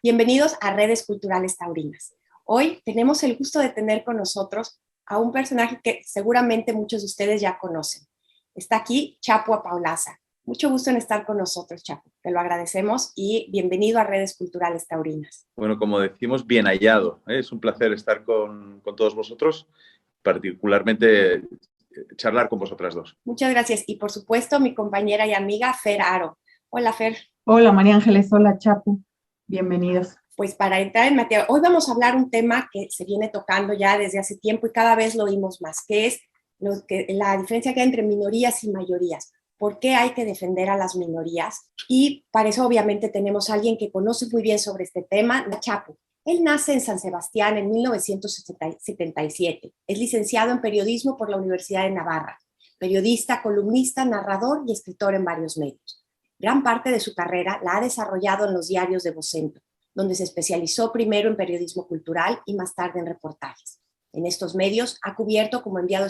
Bienvenidos a Redes Culturales Taurinas. Hoy tenemos el gusto de tener con nosotros a un personaje que seguramente muchos de ustedes ya conocen. Está aquí Chapo Apaolaza. Mucho gusto en estar con nosotros, Chapo. Te lo agradecemos y bienvenido a Redes Culturales Taurinas. Bueno, como decimos, bien hallado. Es un placer estar con todos vosotros, particularmente charlar con vosotras dos. Muchas gracias. Y por supuesto, mi compañera y amiga Fer Aro. Hola, Fer. Hola, María Ángeles. Hola, Chapo. Bienvenidos. Pues para entrar en materia, hoy vamos a hablar un tema que se viene tocando ya desde hace tiempo y cada vez lo oímos más, que es la diferencia que hay entre minorías y mayorías. ¿Por qué hay que defender a las minorías? Y para eso obviamente tenemos a alguien que conoce muy bien sobre este tema, Chapo. Él nace en San Sebastián en 1977. Es licenciado en periodismo por la Universidad de Navarra. Periodista, columnista, narrador y escritor en varios medios. Gran parte de su carrera la ha desarrollado en los diarios de Vocento, donde se especializó primero en periodismo cultural y más tarde en reportajes. En estos medios ha cubierto como enviado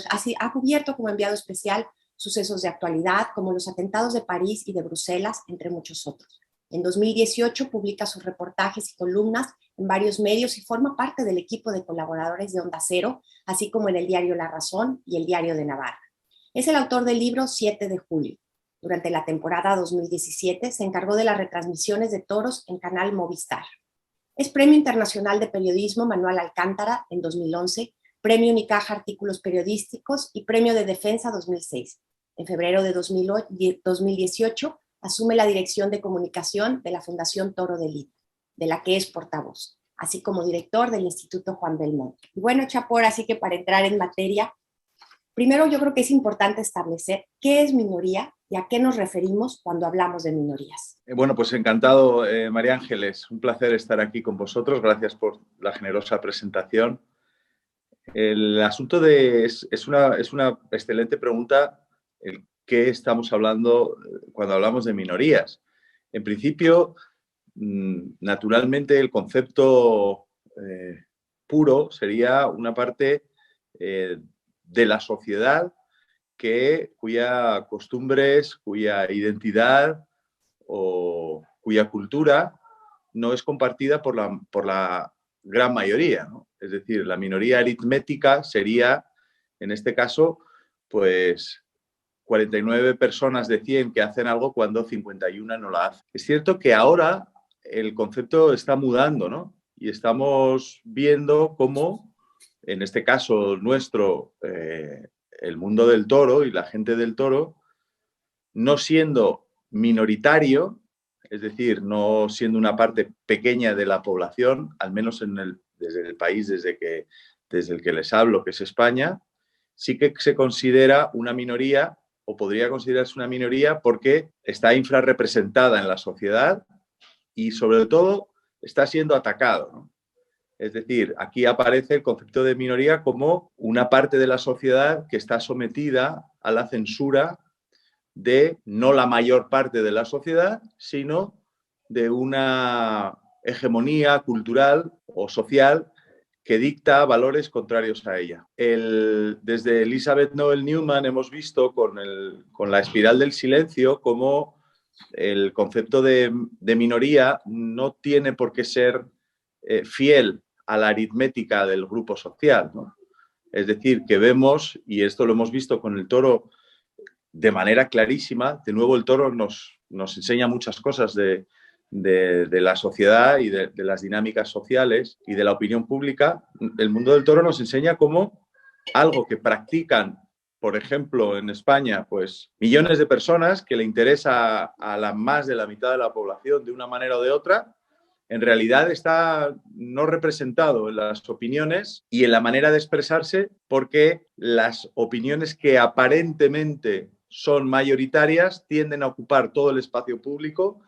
especial sucesos de actualidad como los atentados de París y de Bruselas, entre muchos otros. En 2018 publica sus reportajes y columnas en varios medios y forma parte del equipo de colaboradores de Onda Cero, así como en el diario La Razón y el Diario de Navarra. Es el autor del libro 7 de julio. Durante la temporada 2017 se encargó de las retransmisiones de toros en Canal Movistar. Es Premio Internacional de Periodismo Manuel Alcántara en 2011, Premio Unicaja Artículos Periodísticos y Premio de Defensa 2006. En febrero de 2018 asume la dirección de comunicación de la Fundación Toro de Lid, de la que es portavoz, así como director del Instituto Juan Belmonte. Y bueno, Chapo, así que para entrar en materia, primero yo creo que es importante establecer qué es minoría y a qué nos referimos cuando hablamos de minorías. Bueno, pues encantado, María Ángeles. Un placer estar aquí con vosotros. Gracias por la generosa presentación. El asunto es una excelente pregunta, el qué estamos hablando cuando hablamos de minorías. En principio, naturalmente, el concepto puro sería una parte de la sociedad cuya costumbres, cuya identidad o cuya cultura no es compartida por la gran mayoría, ¿no? Es decir, la minoría aritmética sería, en este caso, pues 49 personas de 100 que hacen algo cuando 51 no la hacen. Es cierto que ahora el concepto está mudando, ¿no? Y estamos viendo cómo, en este caso nuestro, el mundo del toro y la gente del toro, no siendo minoritario, es decir, no siendo una parte pequeña de la población, al menos desde el país desde el que les hablo, que es España, sí que se considera una minoría o podría considerarse una minoría porque está infrarrepresentada en la sociedad y sobre todo está siendo atacado, ¿no? Es decir, aquí aparece el concepto de minoría como una parte de la sociedad que está sometida a la censura de no la mayor parte de la sociedad, sino de una hegemonía cultural o social que dicta valores contrarios a ella. Desde Elizabeth Noel Newman hemos visto con la espiral del silencio cómo el concepto de minoría no tiene por qué ser fiel a la aritmética del grupo social, ¿no? Es decir, que vemos, y esto lo hemos visto con el toro de manera clarísima, de nuevo el toro nos enseña muchas cosas de la sociedad y de las dinámicas sociales y de la opinión pública. El mundo del toro nos enseña cómo algo que practican, por ejemplo, en España, pues millones de personas que le interesa a más de la mitad de la población de una manera o de otra, en realidad está no representado en las opiniones y en la manera de expresarse porque las opiniones que aparentemente son mayoritarias tienden a ocupar todo el espacio público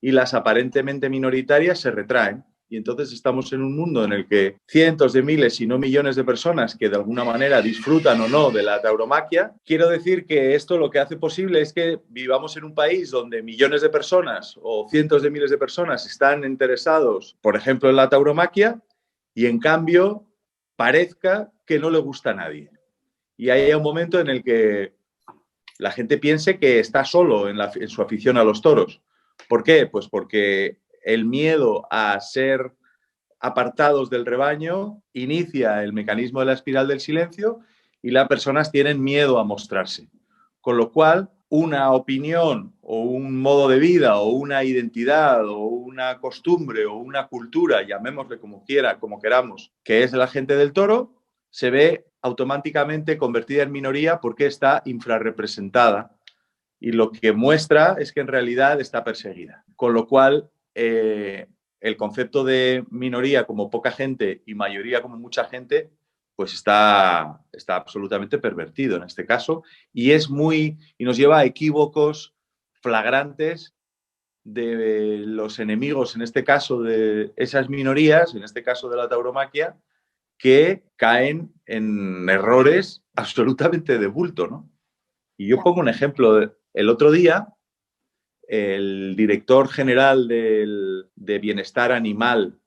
y las aparentemente minoritarias se retraen. Y entonces estamos en un mundo en el que cientos de miles, si no millones de personas que de alguna manera disfrutan o no de la tauromaquia. Quiero decir que esto lo que hace posible es que vivamos en un país donde millones de personas o cientos de miles de personas están interesados, por ejemplo, en la tauromaquia y en cambio parezca que no le gusta a nadie. Y hay un momento en el que la gente piense que está solo en su afición a los toros. ¿Por qué? Pues porque el miedo a ser apartados del rebaño inicia el mecanismo de la espiral del silencio y las personas tienen miedo a mostrarse. Con lo cual, una opinión o un modo de vida o una identidad o una costumbre o una cultura, llamémosle como quiera, como queramos, que es la gente del toro, se ve automáticamente convertida en minoría porque está infrarrepresentada y lo que muestra es que en realidad está perseguida. Con lo cual, el concepto de minoría como poca gente y mayoría como mucha gente, pues está absolutamente pervertido en este caso y nos lleva a equívocos flagrantes de los enemigos, en este caso de esas minorías, en este caso de la tauromaquia, que caen en errores absolutamente de bulto, ¿no? Y yo pongo un ejemplo. El otro día, el director general de Bienestar Animal,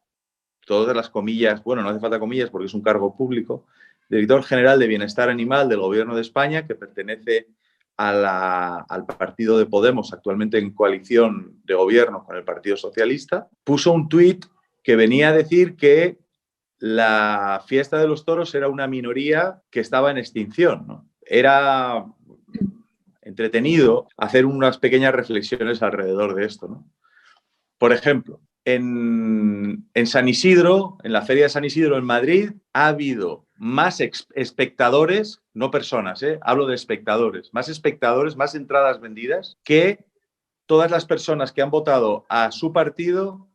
todas las comillas, bueno, no hace falta comillas porque es un cargo público, director general de Bienestar Animal del Gobierno de España, que pertenece al partido de Podemos, actualmente en coalición de gobierno con el Partido Socialista, puso un tuit que venía a decir que la fiesta de los toros era una minoría que estaba en extinción, ¿no? Era entretenido hacer unas pequeñas reflexiones alrededor de esto, ¿no? Por ejemplo, en San Isidro, en la Feria de San Isidro en Madrid, ha habido más espectadores, no personas, hablo de espectadores, más entradas vendidas que todas las personas que han votado a su partido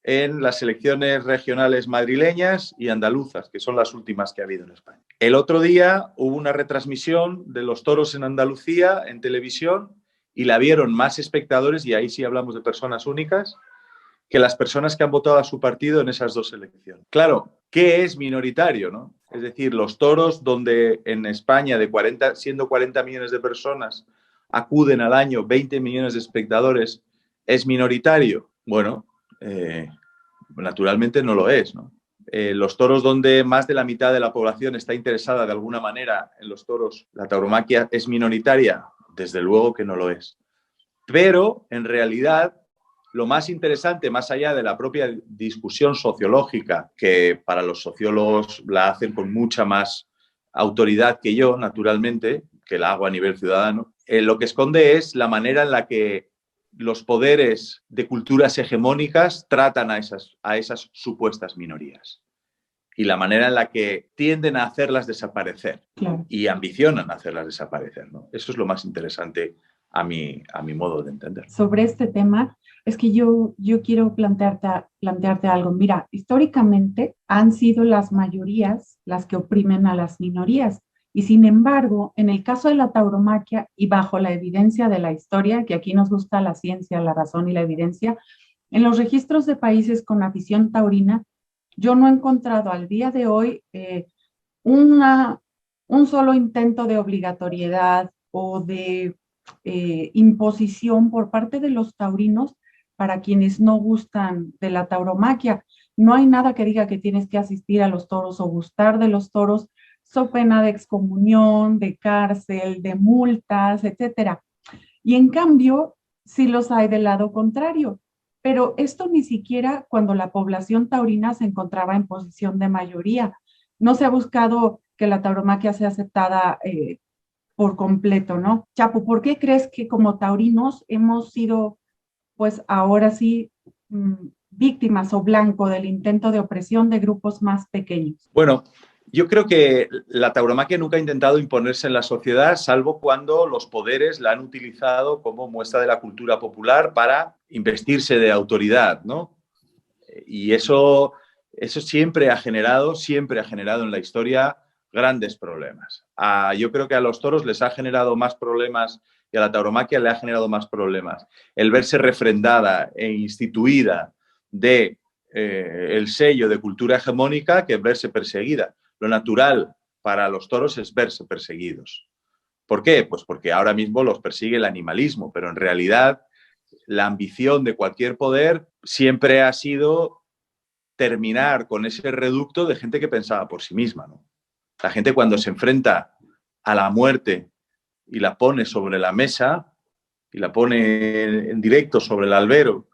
en las elecciones regionales madrileñas y andaluzas, que son las últimas que ha habido en España. El otro día hubo una retransmisión de los toros en Andalucía en televisión y la vieron más espectadores, y ahí sí hablamos de personas únicas, que las personas que han votado a su partido en esas dos elecciones. Claro, ¿qué es minoritario, no? Es decir, los toros donde en España, siendo 40 millones de personas, acuden al año 20 millones de espectadores, ¿es minoritario? Bueno, naturalmente no lo es, ¿no? Los toros donde más de la mitad de la población está interesada de alguna manera en los toros, la tauromaquia es minoritaria, desde luego que no lo es. Pero, en realidad, lo más interesante, más allá de la propia discusión sociológica, que para los sociólogos la hacen con mucha más autoridad que yo, naturalmente, que la hago a nivel ciudadano, lo que esconde es la manera en la que los poderes de culturas hegemónicas tratan a esas supuestas minorías y la manera en la que tienden a hacerlas desaparecer. Claro. Y ambicionan a hacerlas desaparecer, ¿no? Eso es lo más interesante a mi modo de entender. Sobre este tema, es que yo quiero plantearte algo. Mira, históricamente han sido las mayorías las que oprimen a las minorías. Y sin embargo, en el caso de la tauromaquia y bajo la evidencia de la historia, que aquí nos gusta la ciencia, la razón y la evidencia, en los registros de países con afición taurina, yo no he encontrado al día de hoy un solo intento de obligatoriedad o de imposición por parte de los taurinos para quienes no gustan de la tauromaquia. No hay nada que diga que tienes que asistir a los toros o gustar de los toros, so pena de excomunión, de cárcel, de multas, etcétera. Y en cambio, sí los hay del lado contrario. Pero esto ni siquiera cuando la población taurina se encontraba en posición de mayoría. No se ha buscado que la tauromaquia sea aceptada por completo, ¿no? Chapo, ¿por qué crees que como taurinos hemos sido, pues ahora sí, víctimas o blanco del intento de opresión de grupos más pequeños? Bueno, yo creo que la tauromaquia nunca ha intentado imponerse en la sociedad, salvo cuando los poderes la han utilizado como muestra de la cultura popular para investirse de autoridad, ¿no? Y eso siempre ha generado en la historia grandes problemas. Yo creo que a los toros les ha generado más problemas y a la tauromaquia le ha generado más problemas el verse refrendada e instituida de el sello de cultura hegemónica que verse perseguida. Lo natural para los toros es verse perseguidos. ¿Por qué? Pues porque ahora mismo los persigue el animalismo, pero en realidad la ambición de cualquier poder siempre ha sido terminar con ese reducto de gente que pensaba por sí misma, ¿no? La gente cuando se enfrenta a la muerte y la pone sobre la mesa y la pone en directo sobre el albero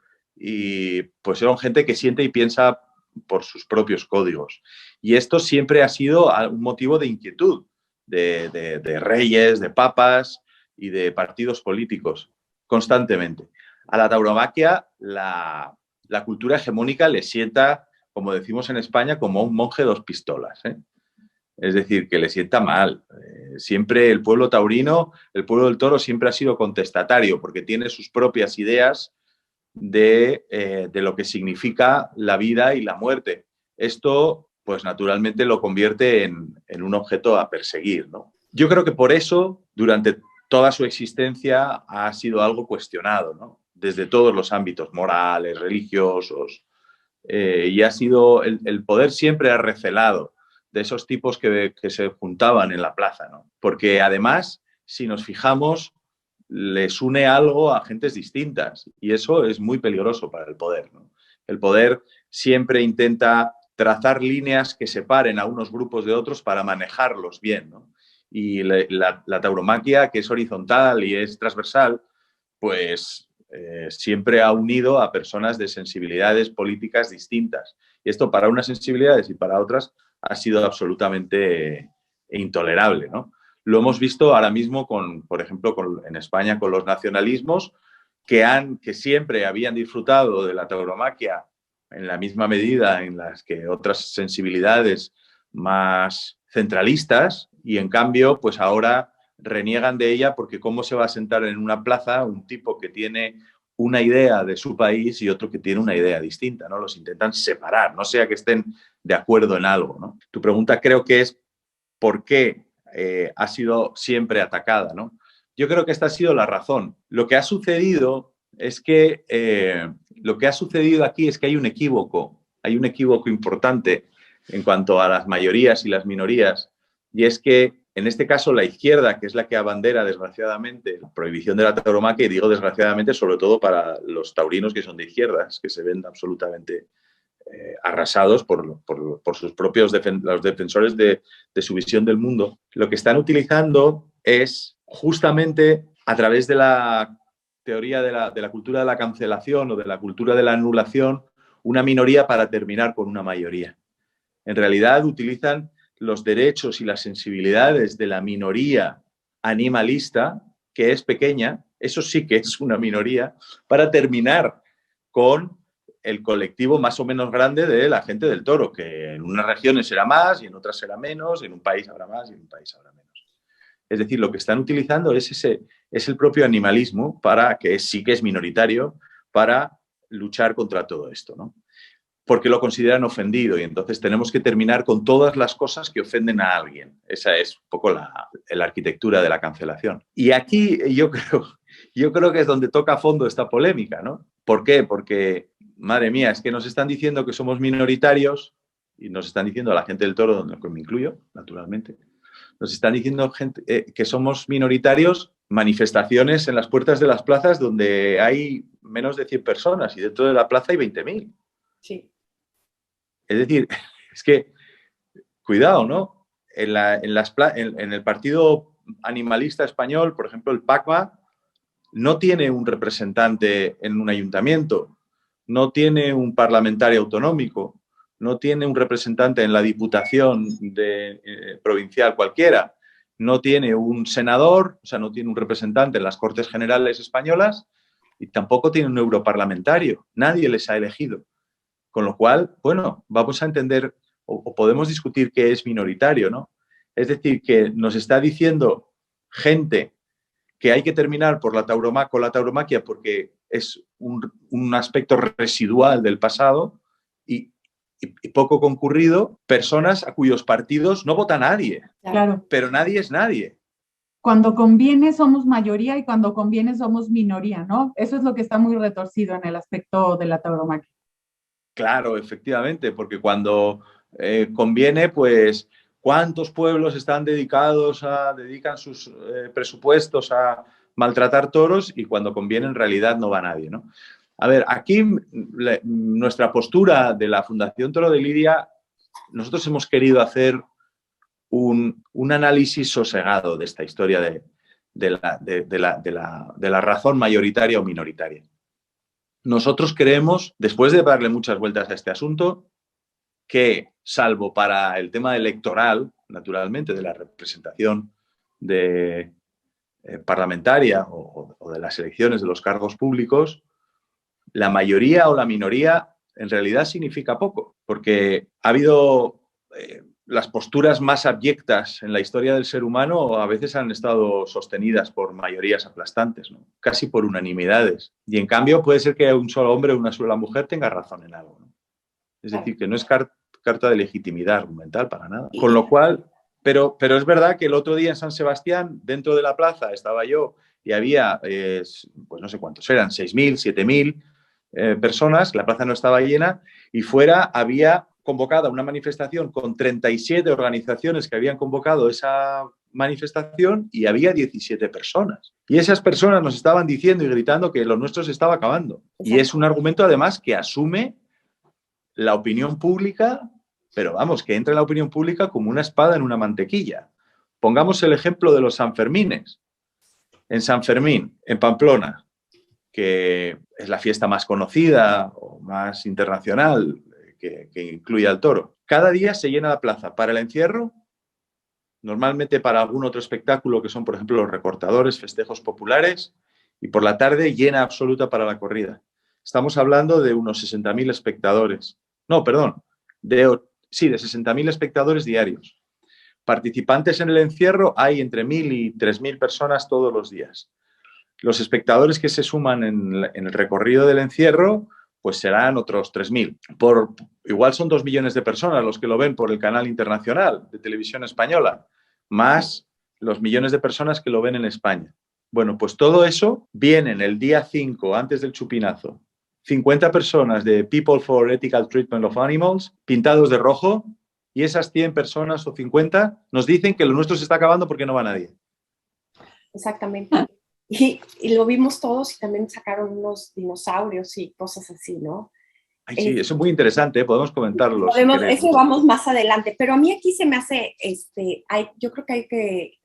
y pues son gente que siente y piensa por sus propios códigos. Y esto siempre ha sido un motivo de inquietud de reyes, de papas y de partidos políticos constantemente. A la tauromaquia la cultura hegemónica le sienta, como decimos en España, como un monje dos pistolas, ¿eh? Es decir, que le sienta mal. Siempre el pueblo taurino, el pueblo del toro siempre ha sido contestatario porque tiene sus propias ideas de lo que significa la vida y la muerte. Esto, pues naturalmente lo convierte en un objeto a perseguir, ¿no? Yo creo que por eso, durante toda su existencia, ha sido algo cuestionado, ¿no? Desde todos los ámbitos, morales, religiosos, y ha sido, el poder siempre ha recelado de esos tipos que se juntaban en la plaza, ¿no? Porque además, si nos fijamos, les une algo a gentes distintas y eso es muy peligroso para el poder, ¿no? El poder siempre intenta trazar líneas que separen a unos grupos de otros para manejarlos bien, ¿no? Y la tauromaquia, que es horizontal y es transversal, pues siempre ha unido a personas de sensibilidades políticas distintas. Y esto para unas sensibilidades y para otras ha sido absolutamente intolerable, ¿no? Lo hemos visto ahora mismo, por ejemplo, en España con los nacionalismos que siempre habían disfrutado de la tauromaquia en la misma medida en las que otras sensibilidades más centralistas y en cambio pues ahora reniegan de ella porque cómo se va a sentar en una plaza un tipo que tiene una idea de su país y otro que tiene una idea distinta, ¿no? Los intentan separar, no sea que estén de acuerdo en algo, ¿no? Tu pregunta creo que es ¿por qué ha sido siempre atacada, ¿no? Yo creo que esta ha sido la razón. Lo que ha sucedido es que aquí es que hay un equívoco importante en cuanto a las mayorías y las minorías, y es que en este caso la izquierda, que es la que abandera desgraciadamente la prohibición de la tauromaquia, y digo desgraciadamente sobre todo para los taurinos que son de izquierdas, que se ven absolutamente arrasados por sus propios los defensores de su visión del mundo, lo que están utilizando es justamente a través de la teoría de la cultura de la cancelación o de la cultura de la anulación, una minoría para terminar con una mayoría. En realidad utilizan los derechos y las sensibilidades de la minoría animalista, que es pequeña, eso sí que es una minoría, para terminar con el colectivo más o menos grande de la gente del toro, que en unas regiones será más y en otras será menos, en un país habrá más y en un país habrá menos. Es decir, lo que están utilizando es el propio animalismo que sí que es minoritario para luchar contra todo esto, ¿no? Porque lo consideran ofendido y entonces tenemos que terminar con todas las cosas que ofenden a alguien. Esa es un poco la arquitectura de la cancelación. Y aquí yo creo que es donde toca a fondo esta polémica, ¿no? ¿Por qué? Porque, madre mía, es que nos están diciendo que somos minoritarios y nos están diciendo a la gente del toro, donde me incluyo, naturalmente, nos están diciendo que somos minoritarios, manifestaciones en las puertas de las plazas donde hay menos de 100 personas y dentro de la plaza hay 20.000. Sí. Es decir, es que, cuidado, ¿no? En el partido animalista español, por ejemplo, el PACMA, no tiene un representante en un ayuntamiento, no tiene un parlamentario autonómico, no tiene un representante en la diputación provincial cualquiera, no tiene un senador, o sea, no tiene un representante en las Cortes Generales españolas y tampoco tiene un europarlamentario. Nadie les ha elegido. Con lo cual, bueno, vamos a entender o podemos discutir qué es minoritario, ¿no? Es decir, que nos está diciendo gente que hay que terminar con la tauromaquia porque es un aspecto residual del pasado y poco concurrido, personas a cuyos partidos no vota nadie. Claro. Pero nadie es nadie. Cuando conviene somos mayoría y cuando conviene somos minoría, ¿no? Eso es lo que está muy retorcido en el aspecto de la tauromaquia. Claro, efectivamente, porque cuando conviene, pues, ¿cuántos pueblos dedican sus presupuestos a maltratar toros? Y cuando conviene, en realidad no va nadie, ¿no? A ver, aquí nuestra postura de la Fundación Toro de Lidia, nosotros hemos querido hacer un análisis sosegado de esta historia de la razón mayoritaria o minoritaria. nosotros creemos, después de darle muchas vueltas a este asunto, que salvo para el tema electoral, naturalmente, de la representación parlamentaria o de las elecciones de los cargos públicos, la mayoría o la minoría en realidad significa poco, porque ha habido las posturas más abyectas en la historia del ser humano a veces han estado sostenidas por mayorías aplastantes, ¿no? Casi por unanimidades. Y en cambio puede ser que un solo hombre o una sola mujer tenga razón en algo, ¿no? Es decir, que no es carta de legitimidad argumental para nada. Con lo cual, pero es verdad que el otro día en San Sebastián, dentro de la plaza, estaba yo y había, pues no sé cuántos eran, 6.000, 7.000 personas, la plaza no estaba llena y fuera había convocada una manifestación con 37 organizaciones que habían convocado esa manifestación y había 17 personas. Y esas personas nos estaban diciendo y gritando que lo nuestro se estaba acabando. Y es un argumento además que asume la opinión pública, pero vamos, que entra en la opinión pública como una espada en una mantequilla. Pongamos el ejemplo de los Sanfermines. En San Fermín, en Pamplona, que es la fiesta más conocida o más internacional que incluye al toro, cada día se llena la plaza para el encierro, normalmente para algún otro espectáculo que son, por ejemplo, los recortadores, festejos populares, y por la tarde llena absoluta para la corrida. Estamos hablando de unos 60.000 espectadores. No, perdón, de 60.000 espectadores diarios. Participantes en el encierro hay entre 1.000 y 3.000 personas todos los días. Los espectadores que se suman en el recorrido del encierro, pues serán otros 3.000. Igual son 2 millones de personas los que lo ven por el canal internacional de televisión española, más los millones de personas que lo ven en España. Bueno, pues todo eso viene en el día 5, antes del chupinazo. 50 personas de People for Ethical Treatment of Animals, pintados de rojo, y esas 100 personas o 50 nos dicen que lo nuestro se está acabando porque no va nadie. Exactamente. Y lo vimos todos y también sacaron unos dinosaurios y cosas así, ¿no? Ay, sí, eso es muy interesante, ¿eh? Podemos comentarlo. Eso vamos más adelante, pero a mí aquí se me hace, yo creo que hay que,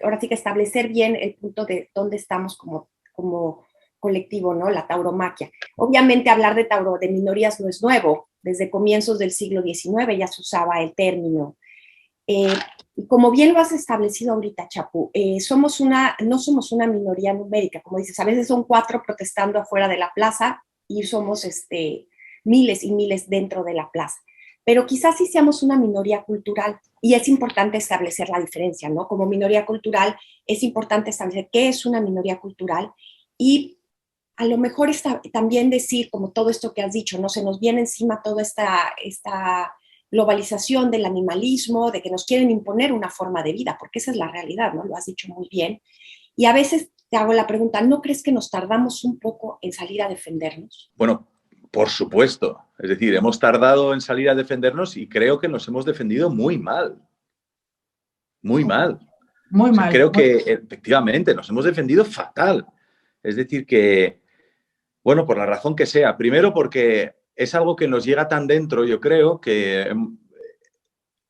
ahora sí que establecer bien el punto de dónde estamos como colectivo, ¿no? La tauromaquia. Obviamente hablar de minorías no es nuevo, desde comienzos del siglo XIX ya se usaba el término. Como bien lo has establecido ahorita, Chapu, no somos una minoría numérica, como dices, a veces son 4 protestando afuera de la plaza y somos miles y miles dentro de la plaza. Pero quizás sí seamos una minoría cultural y es importante establecer la diferencia, ¿no? Como minoría cultural es importante establecer qué es una minoría cultural y a lo mejor también decir, como todo esto que has dicho, ¿no? Se nos viene encima toda esta globalización del animalismo, de que nos quieren imponer una forma de vida, porque esa es la realidad, ¿no? Lo has dicho muy bien. Y a veces te hago la pregunta, ¿no crees que nos tardamos un poco en salir a defendernos? Bueno, por supuesto. Es decir, hemos tardado en salir a defendernos y creo que nos hemos defendido muy mal. Muy mal. Muy mal. Creo que efectivamente nos hemos defendido fatal. Es decir, que, bueno, por la razón que sea. Primero porque es algo que nos llega tan dentro, yo creo, que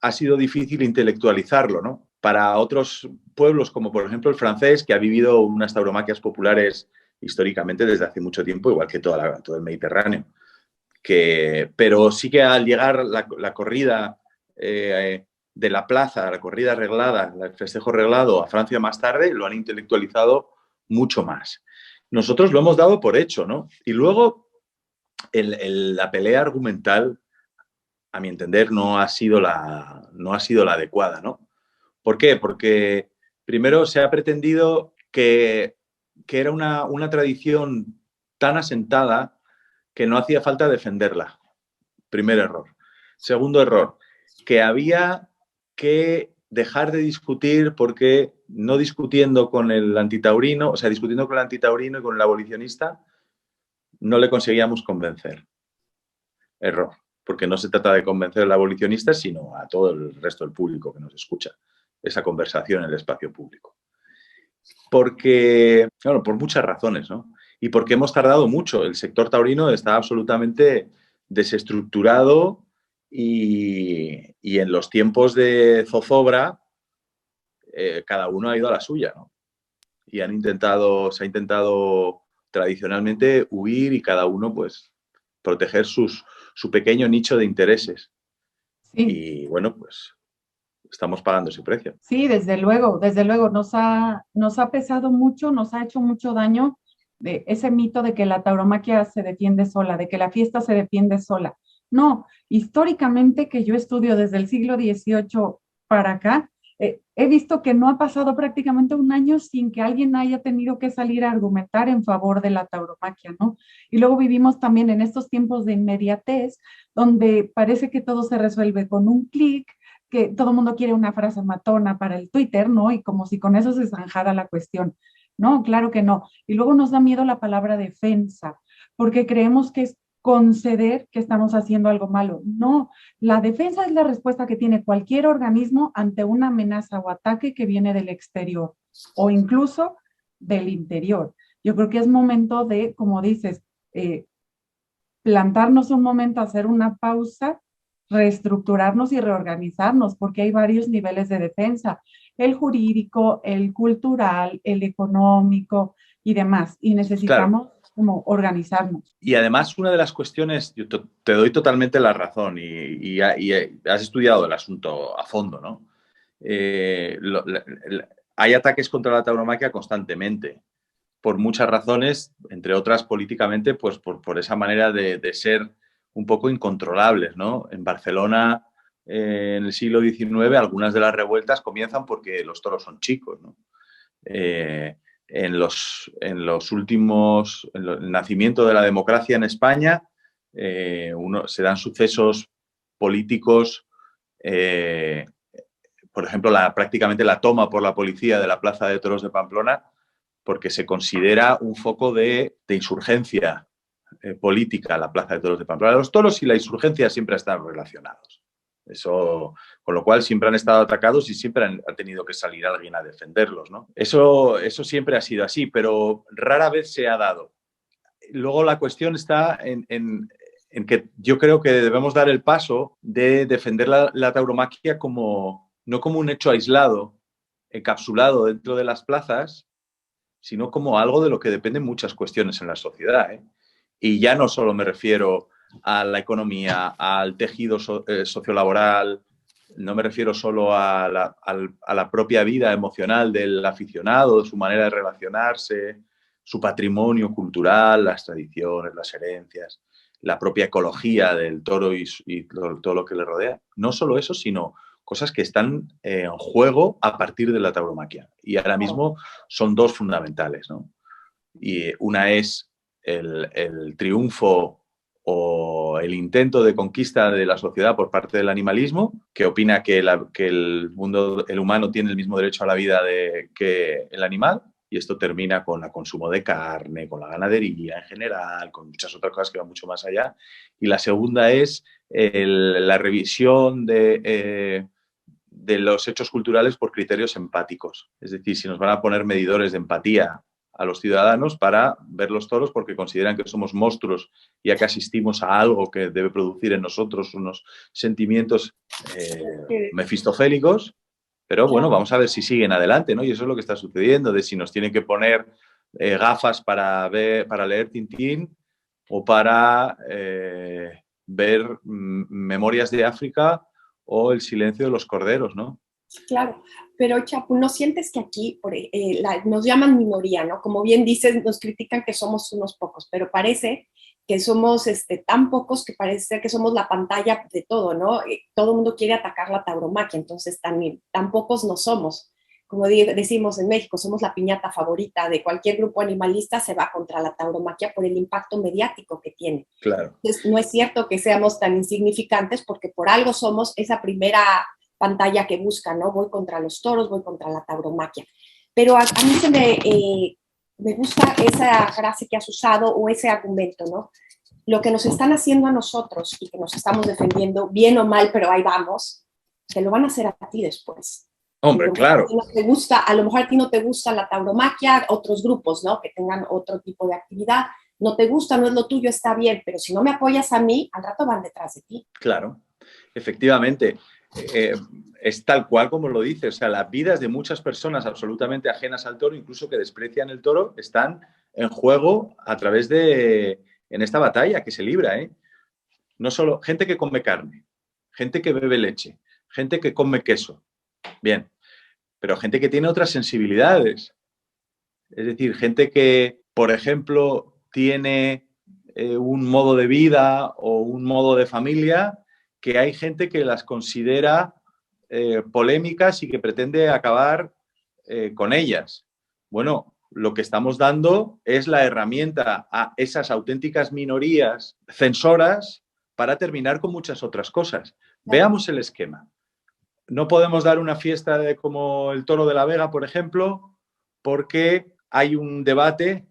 ha sido difícil intelectualizarlo, ¿no? Para otros pueblos, como por ejemplo el francés, que ha vivido unas tauromaquias populares históricamente desde hace mucho tiempo, igual que todo el Mediterráneo. Pero sí que al llegar la corrida de la plaza, la corrida arreglada, el festejo arreglado a Francia más tarde, lo han intelectualizado mucho más. Nosotros lo hemos dado por hecho, ¿no? Y luego la pelea argumental, a mi entender, no ha sido la adecuada, ¿no? ¿Por qué? Porque primero se ha pretendido que era una tradición tan asentada que no hacía falta defenderla. Primer error. Segundo error, que había que dejar de discutir porque no discutiendo con el antitaurino, o sea, discutiendo con el antitaurino y con el abolicionista, no le conseguíamos convencer. Error, porque no se trata de convencer al abolicionista, sino a todo el resto del público que nos escucha esa conversación en el espacio público. Porque, claro, por muchas razones, ¿no? Y porque hemos tardado mucho. El sector taurino está absolutamente desestructurado y en los tiempos de zozobra cada uno ha ido a la suya, ¿no? Y se ha intentado tradicionalmente huir y cada uno pues proteger su pequeño nicho de intereses. Sí. Y bueno, pues estamos pagando ese precio. Sí, desde luego, nos ha pesado mucho, nos ha hecho mucho daño ese mito de que la tauromaquia se defiende sola, de que la fiesta se defiende sola. No, históricamente que yo estudio desde el siglo XVIII para acá, he visto que no ha pasado prácticamente un año sin que alguien haya tenido que salir a argumentar en favor de la tauromaquia, ¿no? Y luego vivimos también en estos tiempos de inmediatez, donde parece que todo se resuelve con un clic, que todo el mundo quiere una frase matona para el Twitter, ¿no? Y como si con eso se zanjara la cuestión. No, claro que no. Y luego nos da miedo la palabra defensa, porque creemos que es conceder que estamos haciendo algo malo. No, la defensa es la respuesta que tiene cualquier organismo ante una amenaza o ataque que viene del exterior o incluso del interior. Yo creo que es momento de, como dices, plantarnos un momento, hacer una pausa, reestructurarnos y reorganizarnos, porque hay varios niveles de defensa, el jurídico, el cultural, el económico y demás, y necesitamos como organizarnos. Y además una de las cuestiones, yo te doy totalmente la razón y has estudiado el asunto a fondo, ¿no? Hay ataques contra la tauromaquia constantemente, por muchas razones, entre otras políticamente, pues por esa manera de ser un poco incontrolables, ¿no? En Barcelona, en el siglo XIX, algunas de las revueltas comienzan porque los toros son chicos, ¿no? En los últimos, el nacimiento de la democracia en España, se dan sucesos políticos, por ejemplo, prácticamente la toma por la policía de la Plaza de Toros de Pamplona, porque se considera un foco de insurgencia política la Plaza de Toros de Pamplona. Los toros y la insurgencia siempre están relacionados. Eso, con lo cual siempre han estado atacados y siempre ha tenido que salir alguien a defenderlos, ¿no? Eso siempre ha sido así, pero rara vez se ha dado. Luego la cuestión está en que yo creo que debemos dar el paso de defender la tauromaquia no como un hecho aislado, encapsulado dentro de las plazas, sino como algo de lo que dependen muchas cuestiones en la sociedad, ¿eh? Y ya no solo me refiero a la economía, al tejido sociolaboral, no me refiero solo a la propia vida emocional del aficionado, su manera de relacionarse, su patrimonio cultural, las tradiciones, las herencias, la propia ecología del toro y todo lo que le rodea. No solo eso, sino cosas que están en juego a partir de la tauromaquia. Y ahora mismo son dos fundamentales, ¿no? Y una es el triunfo o el intento de conquista de la sociedad por parte del animalismo, que opina que el humano tiene el mismo derecho a la vida que el animal, y esto termina con el consumo de carne, con la ganadería en general, con muchas otras cosas que van mucho más allá. Y la segunda es la revisión de los hechos culturales por criterios empáticos. Es decir, si nos van a poner medidores de empatía a los ciudadanos para ver los toros porque consideran que somos monstruos ya que asistimos a algo que debe producir en nosotros unos sentimientos mefistofélicos, pero bueno, vamos a ver si siguen adelante, ¿no? Y eso es lo que está sucediendo, de si nos tienen que poner gafas para leer Tintín o para ver Memorias de África o El silencio de los corderos, ¿no? Claro, pero Chapu, ¿no sientes que aquí nos llaman minoría, ¿no? Como bien dices, nos critican que somos unos pocos, pero parece que somos tan pocos que parece que somos la pantalla de todo, ¿no? Todo el mundo quiere atacar la tauromaquia, entonces tan pocos no somos. Como decimos en México, somos la piñata favorita de cualquier grupo animalista, se va contra la tauromaquia por el impacto mediático que tiene. Claro. Entonces, no es cierto que seamos tan insignificantes porque por algo somos esa primera pantalla que busca, ¿no? Voy contra los toros, voy contra la tauromaquia. Pero a mí me gusta esa frase que has usado o ese argumento, ¿no? Lo que nos están haciendo a nosotros y que nos estamos defendiendo, bien o mal, pero ahí vamos, te lo van a hacer a ti después. Hombre, claro. A lo mejor a ti no te gusta la tauromaquia, otros grupos, ¿no? Que tengan otro tipo de actividad. No te gusta, no es lo tuyo, está bien, pero si no me apoyas a mí, al rato van detrás de ti. Claro, efectivamente. Es tal cual como lo dices. O sea, las vidas de muchas personas absolutamente ajenas al toro, incluso que desprecian el toro, están en juego a través en esta batalla que se libra, ¿eh? No solo gente que come carne, gente que bebe leche, gente que come queso, bien, pero gente que tiene otras sensibilidades. Es decir, gente que, por ejemplo, tiene un modo de vida o un modo de familia que hay gente que las considera polémicas y que pretende acabar con ellas. Bueno, lo que estamos dando es la herramienta a esas auténticas minorías censoras para terminar con muchas otras cosas. Veamos el esquema. No podemos dar una fiesta como el Toro de la Vega, por ejemplo, porque hay un debate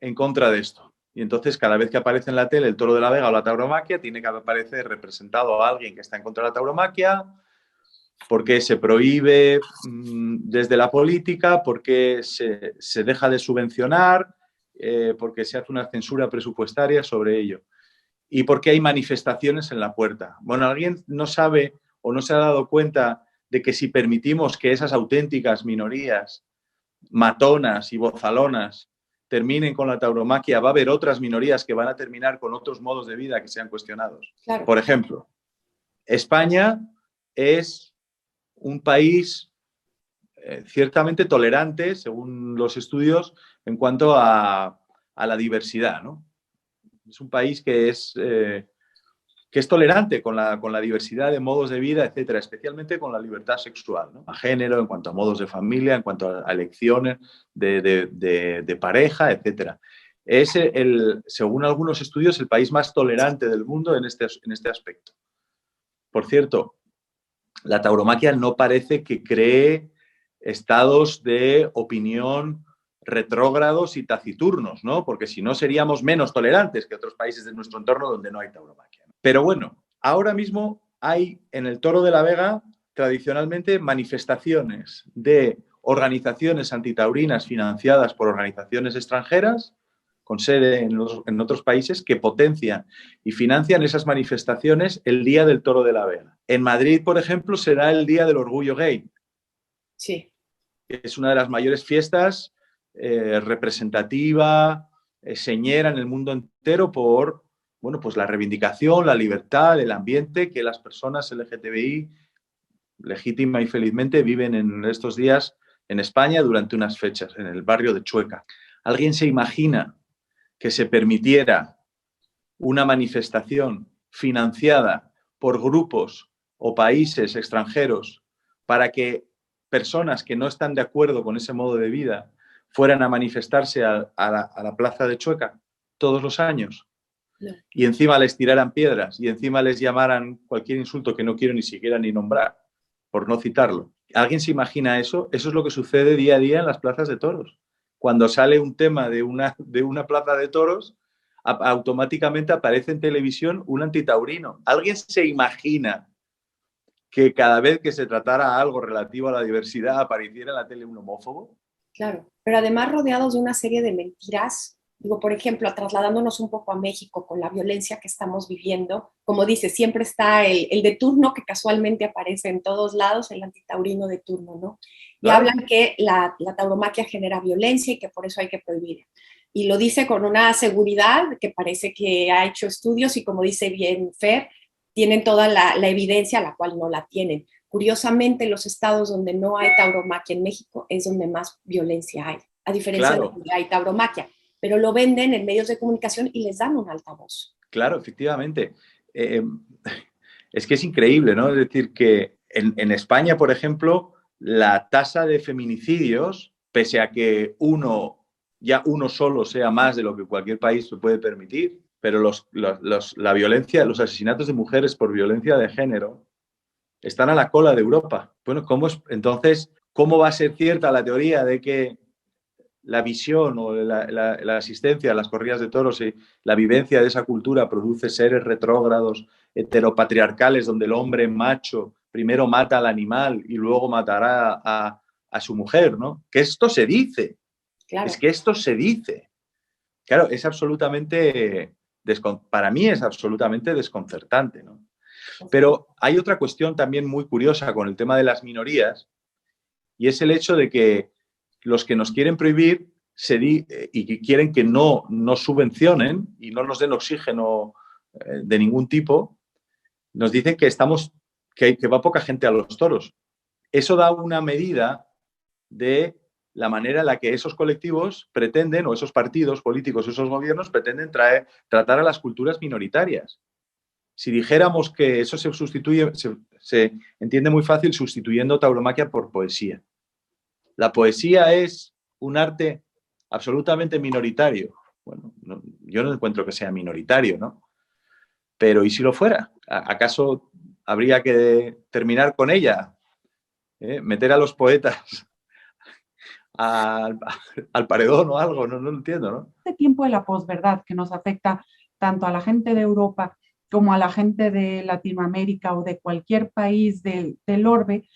en contra de esto. Y entonces, cada vez que aparece en la tele el Toro de la Vega o la tauromaquia, tiene que aparecer representado a alguien que está en contra de la tauromaquia, porque se prohíbe desde la política, porque se deja de subvencionar, porque se hace una censura presupuestaria sobre ello. Y porque hay manifestaciones en la puerta. Bueno, alguien no sabe o no se ha dado cuenta de que si permitimos que esas auténticas minorías matonas y bozalonas terminen con la tauromaquia, va a haber otras minorías que van a terminar con otros modos de vida que sean cuestionados. Claro. Por ejemplo, España es un país ciertamente tolerante, según los estudios, en cuanto a la diversidad, ¿no? Es un país que es tolerante con la diversidad de modos de vida, etcétera, especialmente con la libertad sexual, ¿no? A género, en cuanto a modos de familia, en cuanto a elecciones de pareja, etcétera. Es, según algunos estudios, el país más tolerante del mundo en este aspecto. Por cierto, la tauromaquia no parece que cree estados de opinión retrógrados y taciturnos, ¿no? Porque si no seríamos menos tolerantes que otros países de nuestro entorno donde no hay tauromaquia. Pero bueno, ahora mismo hay en el Toro de la Vega tradicionalmente manifestaciones de organizaciones antitaurinas financiadas por organizaciones extranjeras con sede en otros países que potencian y financian esas manifestaciones el día del Toro de la Vega. En Madrid, por ejemplo, será el Día del Orgullo Gay. Sí. Es una de las mayores fiestas representativa, señera en el mundo entero por, bueno, pues la reivindicación, la libertad, el ambiente que las personas LGTBI legítima y felizmente viven en estos días en España durante unas fechas, en el barrio de Chueca. ¿Alguien se imagina que se permitiera una manifestación financiada por grupos o países extranjeros para que personas que no están de acuerdo con ese modo de vida fueran a manifestarse a la plaza de Chueca todos los años? No. Y encima les tiraran piedras y encima les llamaran cualquier insulto que no quiero ni siquiera ni nombrar, por no citarlo. ¿Alguien se imagina eso? Eso es lo que sucede día a día en las plazas de toros. Cuando sale un tema de una plaza de toros, automáticamente aparece en televisión un antitaurino. ¿Alguien se imagina que cada vez que se tratara algo relativo a la diversidad apareciera en la tele un homófobo? Claro, pero además rodeados de una serie de mentiras. Digo, por ejemplo, trasladándonos un poco a México con la violencia que estamos viviendo, como dice, siempre está el de turno que casualmente aparece en todos lados, el antitaurino de turno, ¿no? Y Claro. hablan que la tauromaquia genera violencia y que por eso hay que prohibir. Y lo dice con una seguridad que parece que ha hecho estudios y, como dice bien Fer, tienen toda la evidencia, la cual no la tienen. Curiosamente, los estados donde no hay tauromaquia en México es donde más violencia hay, a diferencia de donde hay tauromaquia. Pero lo venden en medios de comunicación y les dan un altavoz. Claro, efectivamente. Es que es increíble, ¿no? Es decir, que en España, por ejemplo, la tasa de feminicidios, pese a que uno solo sea más de lo que cualquier país se puede permitir, pero la violencia, los asesinatos de mujeres por violencia de género están a la cola de Europa. Bueno, entonces, ¿cómo va a ser cierta la teoría de que la visión o la asistencia a las corridas de toros y la vivencia de esa cultura produce seres retrógrados, heteropatriarcales, donde el hombre macho primero mata al animal y luego matará a su mujer, ¿no? Que esto se dice. Claro. Es que esto se dice. Claro, es absolutamente, para mí es absolutamente desconcertante, ¿no? Pero hay otra cuestión también muy curiosa con el tema de las minorías, y es el hecho de que los que nos quieren prohibir y que quieren que no nos subvencionen y no nos den oxígeno de ningún tipo, nos dicen que va poca gente a los toros. Eso da una medida de la manera en la que esos colectivos pretenden, o esos partidos políticos, o esos gobiernos pretenden tratar a las culturas minoritarias. Si dijéramos que eso se entiende muy fácil sustituyendo tauromaquia por poesía. La poesía es un arte absolutamente minoritario. Bueno, yo no encuentro que sea minoritario, ¿no? Pero ¿y si lo fuera? ¿Acaso habría que terminar con ella? ¿Meter a los poetas al paredón o algo? No lo entiendo, ¿no? Este tiempo de la posverdad que nos afecta tanto a la gente de Europa como a la gente de Latinoamérica o de cualquier país del orbe,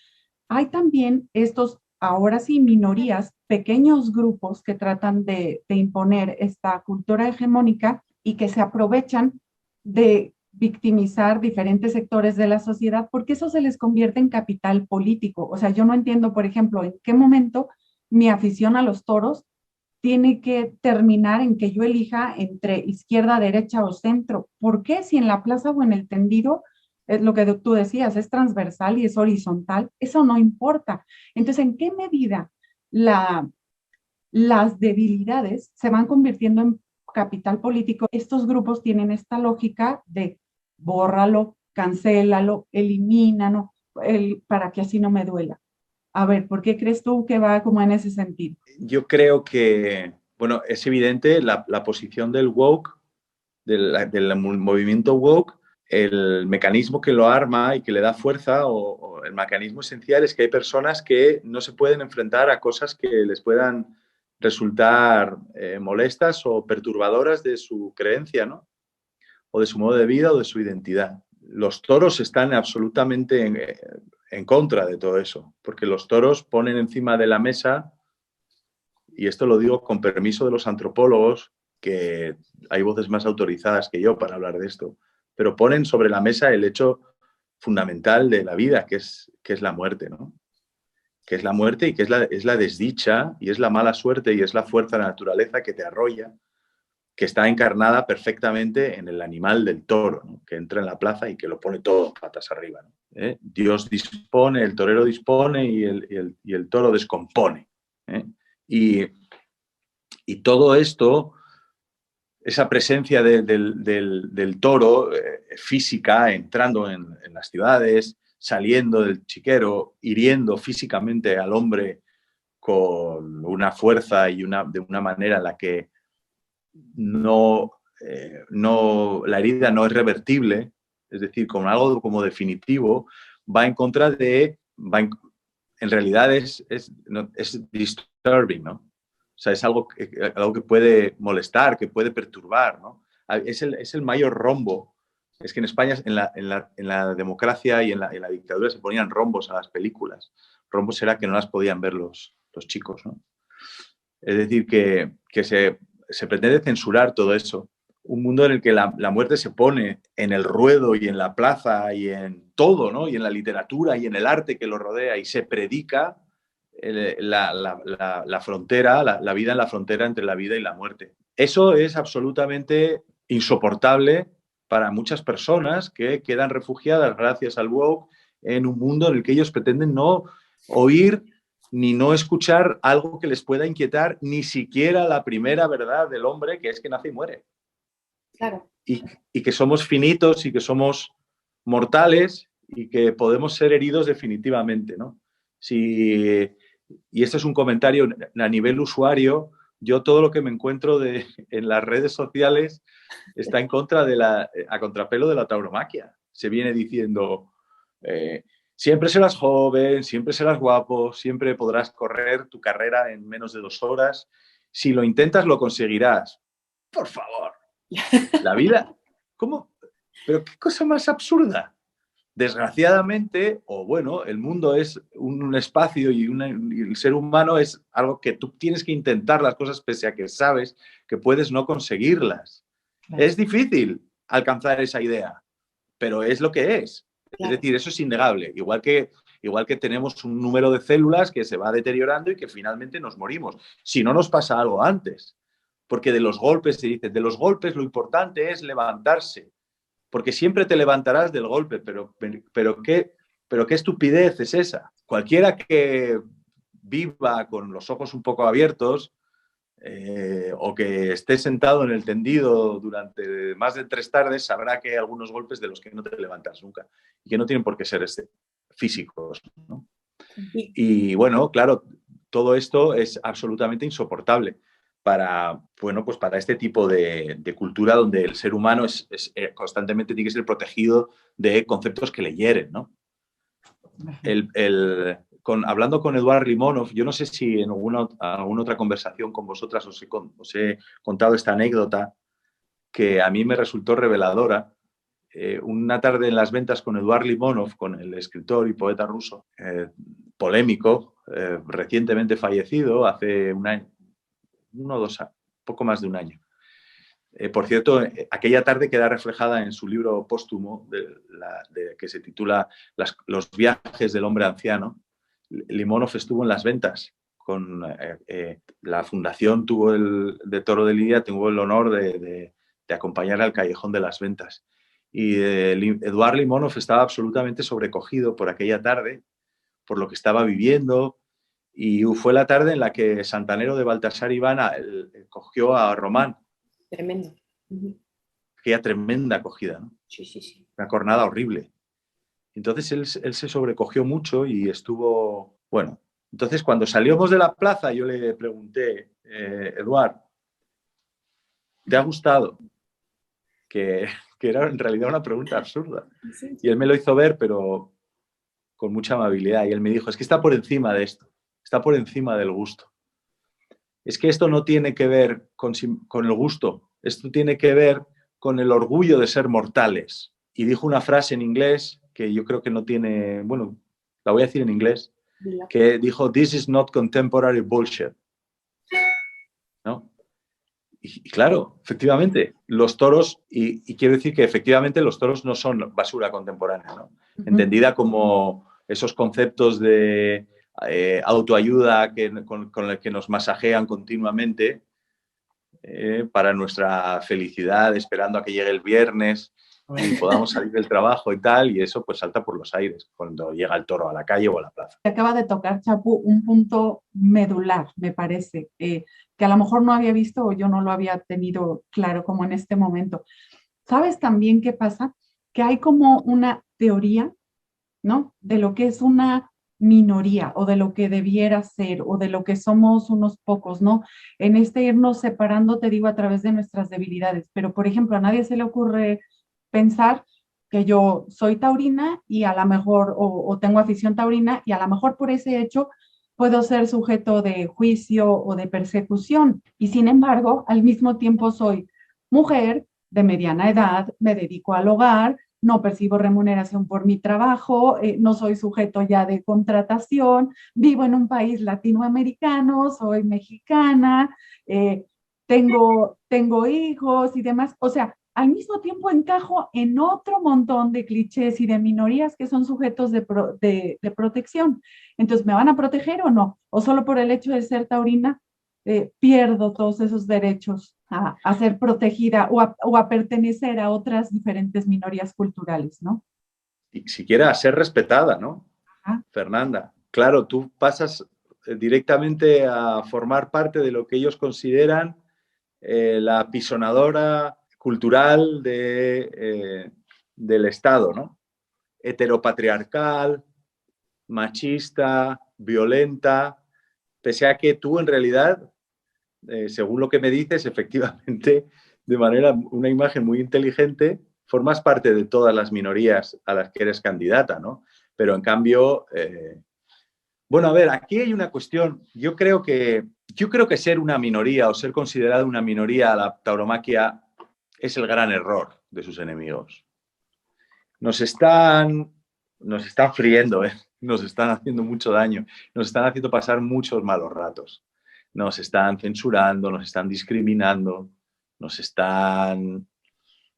hay también estos, ahora sí, minorías, pequeños grupos que tratan de imponer esta cultura hegemónica y que se aprovechan de victimizar diferentes sectores de la sociedad porque eso se les convierte en capital político. O sea, yo no entiendo, por ejemplo, en qué momento mi afición a los toros tiene que terminar en que yo elija entre izquierda, derecha o centro. ¿Por qué? Si en la plaza o en el tendido, es lo que tú decías, es transversal y es horizontal, eso no importa. Entonces, ¿en qué medida las debilidades se van convirtiendo en capital político? Estos grupos tienen esta lógica de bórralo, cancélalo, elimínalo, para que así no me duela. A ver, ¿por qué crees tú que va como en ese sentido? Yo creo que, bueno, es evidente la posición del woke, del movimiento woke, el mecanismo que lo arma y que le da fuerza, o el mecanismo esencial es que hay personas que no se pueden enfrentar a cosas que les puedan resultar molestas o perturbadoras de su creencia, ¿no? O de su modo de vida o de su identidad. Los toros están absolutamente en contra de todo eso, porque los toros ponen encima de la mesa, y esto lo digo con permiso de los antropólogos, que hay voces más autorizadas que yo para hablar de esto, pero ponen sobre la mesa el hecho fundamental de la vida, que es la muerte, ¿no? Que es la muerte y que es la desdicha y es la mala suerte y es la fuerza de la naturaleza que te arrolla, que está encarnada perfectamente en el animal del toro, ¿no? Que entra en la plaza y que lo pone todo patas arriba, ¿no? Dios dispone, el torero dispone y el toro descompone. Y todo esto, esa presencia del toro física, entrando en las ciudades, saliendo del chiquero, hiriendo físicamente al hombre con una fuerza y de una manera en la que la herida no es revertible, es decir, con algo como definitivo, va en contra de, en realidad es disturbing, ¿no? O sea, es algo que puede molestar, que puede perturbar, ¿no? Es el mayor rombo. Es que en España, en la democracia y en la dictadura, se ponían rombos a las películas. Rombos era que no las podían ver los chicos, ¿no? Es decir, que se pretende censurar todo eso. Un mundo en el que la muerte se pone en el ruedo y en la plaza y en todo, ¿no? Y en la literatura y en el arte que lo rodea, y se predica la frontera, la vida en la frontera entre la vida y la muerte. Eso es absolutamente insoportable para muchas personas que quedan refugiadas gracias al woke en un mundo en el que ellos pretenden no oír ni no escuchar algo que les pueda inquietar, ni siquiera la primera verdad del hombre, que es que nace y muere. Claro. Y que somos finitos y que somos mortales y que podemos ser heridos definitivamente, ¿no? Y este es un comentario a nivel usuario. Yo todo lo que me encuentro en las redes sociales está en contra a contrapelo de la tauromaquia. Se viene diciendo... siempre serás joven, siempre serás guapo, siempre podrás correr tu carrera en menos de 2 horas. Si lo intentas, lo conseguirás. Por favor. La vida, ¿cómo? Pero qué cosa más absurda. Desgraciadamente, o bueno, el mundo es un espacio y el ser humano es algo que tú tienes que intentar las cosas pese a que sabes que puedes no conseguirlas. Claro. Es difícil alcanzar esa idea, pero es lo que es. Claro. Es decir, eso es innegable. Igual que Igual que tenemos un número de células que se va deteriorando y que finalmente nos morimos. Si no nos pasa algo antes. Porque de los golpes, se dice, de los golpes lo importante es levantarse. Porque siempre te levantarás del golpe, pero qué estupidez es esa. Cualquiera que viva con los ojos un poco abiertos o que esté sentado en el tendido durante más de 3 tardes sabrá que hay algunos golpes de los que no te levantas nunca y que no tienen por qué ser físicos, ¿no? Y bueno, claro, todo esto es absolutamente insoportable para este tipo de cultura donde el ser humano constantemente tiene que ser protegido de conceptos que le hieren, ¿no? Hablando con Eduard Limonov, yo no sé si en alguna otra conversación con vosotras os he contado esta anécdota que a mí me resultó reveladora. Una tarde en las ventas con Eduard Limonov, con el escritor y poeta ruso, polémico, recientemente fallecido, hace un año, poco más de un año. Por cierto, aquella tarde queda reflejada en su libro póstumo que se titula Los viajes del hombre anciano. Limonov estuvo en las ventas con la fundación de Toro de Lidia, tuvo el honor de acompañar al Callejón de las Ventas. Y Eduard Limonov estaba absolutamente sobrecogido por aquella tarde, por lo que estaba viviendo, y fue la tarde en la que Santanero de Baltasar Ivana cogió a Román. Tremendo. Aquella tremenda acogida, ¿no? Sí, sí, sí. Una cornada horrible. Entonces él se sobrecogió mucho y estuvo... Bueno, entonces cuando salimos de la plaza yo le pregunté, Eduard, ¿te ha gustado? Que era en realidad una pregunta absurda. Sí. Y él me lo hizo ver, pero con mucha amabilidad. Y él me dijo, es que está por encima de esto, está por encima del gusto. Es que esto no tiene que ver con el gusto, esto tiene que ver con el orgullo de ser mortales. Y dijo una frase en inglés que yo creo que no tiene, bueno, la voy a decir en inglés, que dijo, "This is not contemporary bullshit", ¿no? Y claro, efectivamente, los toros, y quiero decir que efectivamente los toros no son basura contemporánea, ¿no? Entendida como esos conceptos de autoayuda con el que nos masajean continuamente para nuestra felicidad, esperando a que llegue el viernes y podamos salir del trabajo y tal, y eso pues salta por los aires cuando llega el toro a la calle o a la plaza. Acaba de tocar, Chapu, un punto medular, me parece, que a lo mejor no había visto o yo no lo había tenido claro como en este momento. ¿Sabes también qué pasa? Que hay como una teoría, ¿no? De lo que es una minoría o de lo que debiera ser o de lo que somos unos pocos, ¿no? En este irnos separando, te digo, a través de nuestras debilidades. Pero, por ejemplo, a nadie se le ocurre pensar que yo soy taurina y a lo mejor, o tengo afición taurina y a lo mejor por ese hecho puedo ser sujeto de juicio o de persecución. Y sin embargo, al mismo tiempo soy mujer de mediana edad, me dedico al hogar, no percibo remuneración por mi trabajo, no soy sujeto ya de contratación, vivo en un país latinoamericano, soy mexicana, tengo hijos y demás. O sea, al mismo tiempo encajo en otro montón de clichés y de minorías que son sujetos de protección. Entonces, ¿me van a proteger o no? O solo por el hecho de ser taurina, pierdo todos esos derechos a ser protegida o a pertenecer a otras diferentes minorías culturales, ¿no? Y siquiera a ser respetada, ¿no? Ajá. Fernanda, claro, tú pasas directamente a formar parte de lo que ellos consideran la apisonadora cultural del Estado, ¿no? Heteropatriarcal, machista, violenta, pese a que tú en realidad, según lo que me dices, efectivamente, de una imagen muy inteligente, formas parte de todas las minorías a las que eres candidata, ¿no? Pero en cambio, bueno, a ver, aquí hay una cuestión. Yo creo que ser una minoría o ser considerado una minoría a la tauromaquia es el gran error de sus enemigos. Nos están friendo, nos están haciendo mucho daño, nos están haciendo pasar muchos malos ratos. Nos están censurando, nos están discriminando, nos están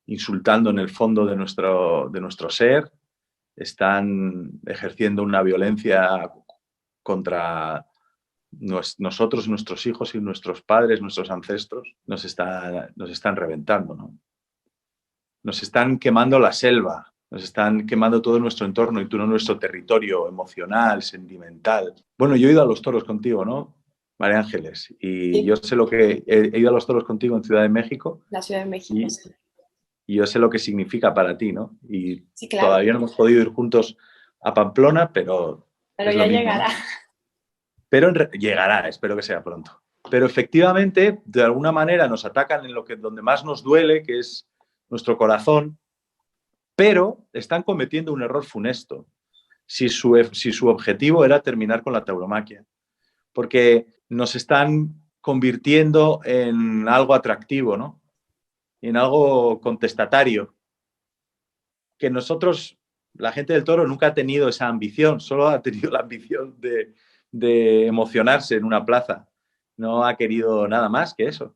insultando en el fondo de nuestro ser están ejerciendo una violencia contra nosotros, nuestros hijos y nuestros padres, nuestros ancestros, nos están reventando, ¿no? Nos están quemando la selva, nos están quemando todo nuestro entorno y todo nuestro territorio emocional, sentimental. Bueno, yo he ido a los toros contigo, ¿no, María Ángeles? Y Sí. yo sé lo que... He ido a los toros contigo en Ciudad de México. La Ciudad de México, sí. Y yo sé lo que significa para ti, ¿no? Y Sí, claro. todavía no hemos podido ir juntos a Pamplona, pero Pero es ya lo mismo, llegará. ¿no? Pero llegará, espero que sea pronto. Pero efectivamente, de alguna manera nos atacan en donde más nos duele, que es nuestro corazón, pero están cometiendo un error funesto si su objetivo era terminar con la tauromaquia. Porque nos están convirtiendo en algo atractivo, ¿no? En algo contestatario. Que nosotros, la gente del toro, nunca ha tenido esa ambición, solo ha tenido la ambición de emocionarse en una plaza. No ha querido nada más que eso.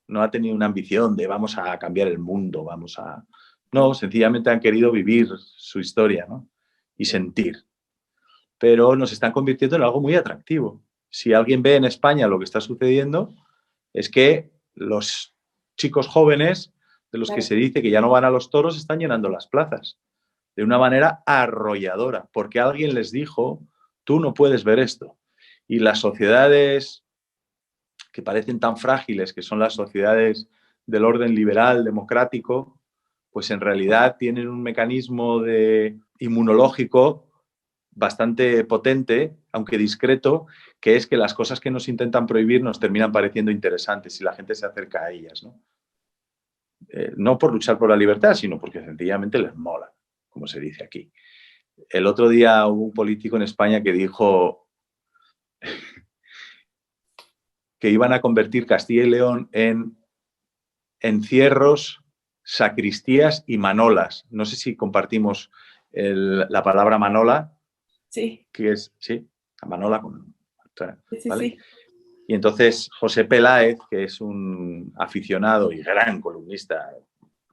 No ha tenido una ambición de vamos a cambiar el mundo, vamos a... No, sencillamente han querido vivir su historia, ¿no? Y sentir. Pero nos están convirtiendo en algo muy atractivo. Si alguien ve en España lo que está sucediendo, es que los chicos jóvenes, de los que se dice que ya no van a los toros, están llenando las plazas de una manera arrolladora, porque alguien les dijo, tú no puedes ver esto. Y las sociedades que parecen tan frágiles, que son las sociedades del orden liberal, democrático, pues en realidad tienen un mecanismo inmunológico bastante potente, aunque discreto, que es que las cosas que nos intentan prohibir nos terminan pareciendo interesantes si la gente se acerca a ellas, ¿no? No por luchar por la libertad, sino porque sencillamente les mola, como se dice aquí. El otro día hubo un político en España que dijo que iban a convertir Castilla y León en encierros, sacristías y manolas. No sé si compartimos la palabra manola. Sí. Que es, sí, la manola. Sí, ¿vale? sí. Y entonces José Peláez, que es un aficionado y gran columnista,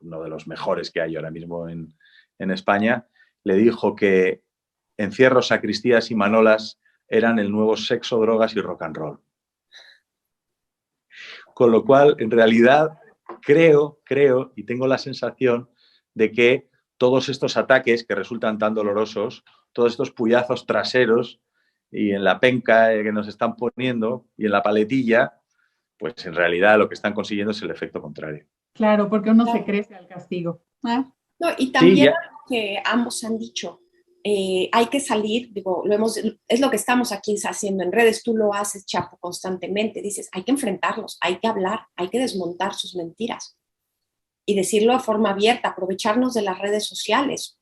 uno de los mejores que hay ahora mismo en España, le dijo que encierros, sacristías y manolas eran el nuevo sexo, drogas y rock and roll. Con lo cual, en realidad, creo y tengo la sensación de que todos estos ataques que resultan tan dolorosos, todos estos puyazos traseros y en la penca que nos están poniendo y en la paletilla, pues en realidad lo que están consiguiendo es el efecto contrario. Claro, porque uno se crece al castigo. No, y también algo que ambos han dicho, hay que salir, digo, es lo que estamos aquí haciendo en redes, tú lo haces, Chapo, constantemente, dices, hay que enfrentarlos, hay que hablar, hay que desmontar sus mentiras y decirlo de forma abierta, aprovecharnos de las redes sociales,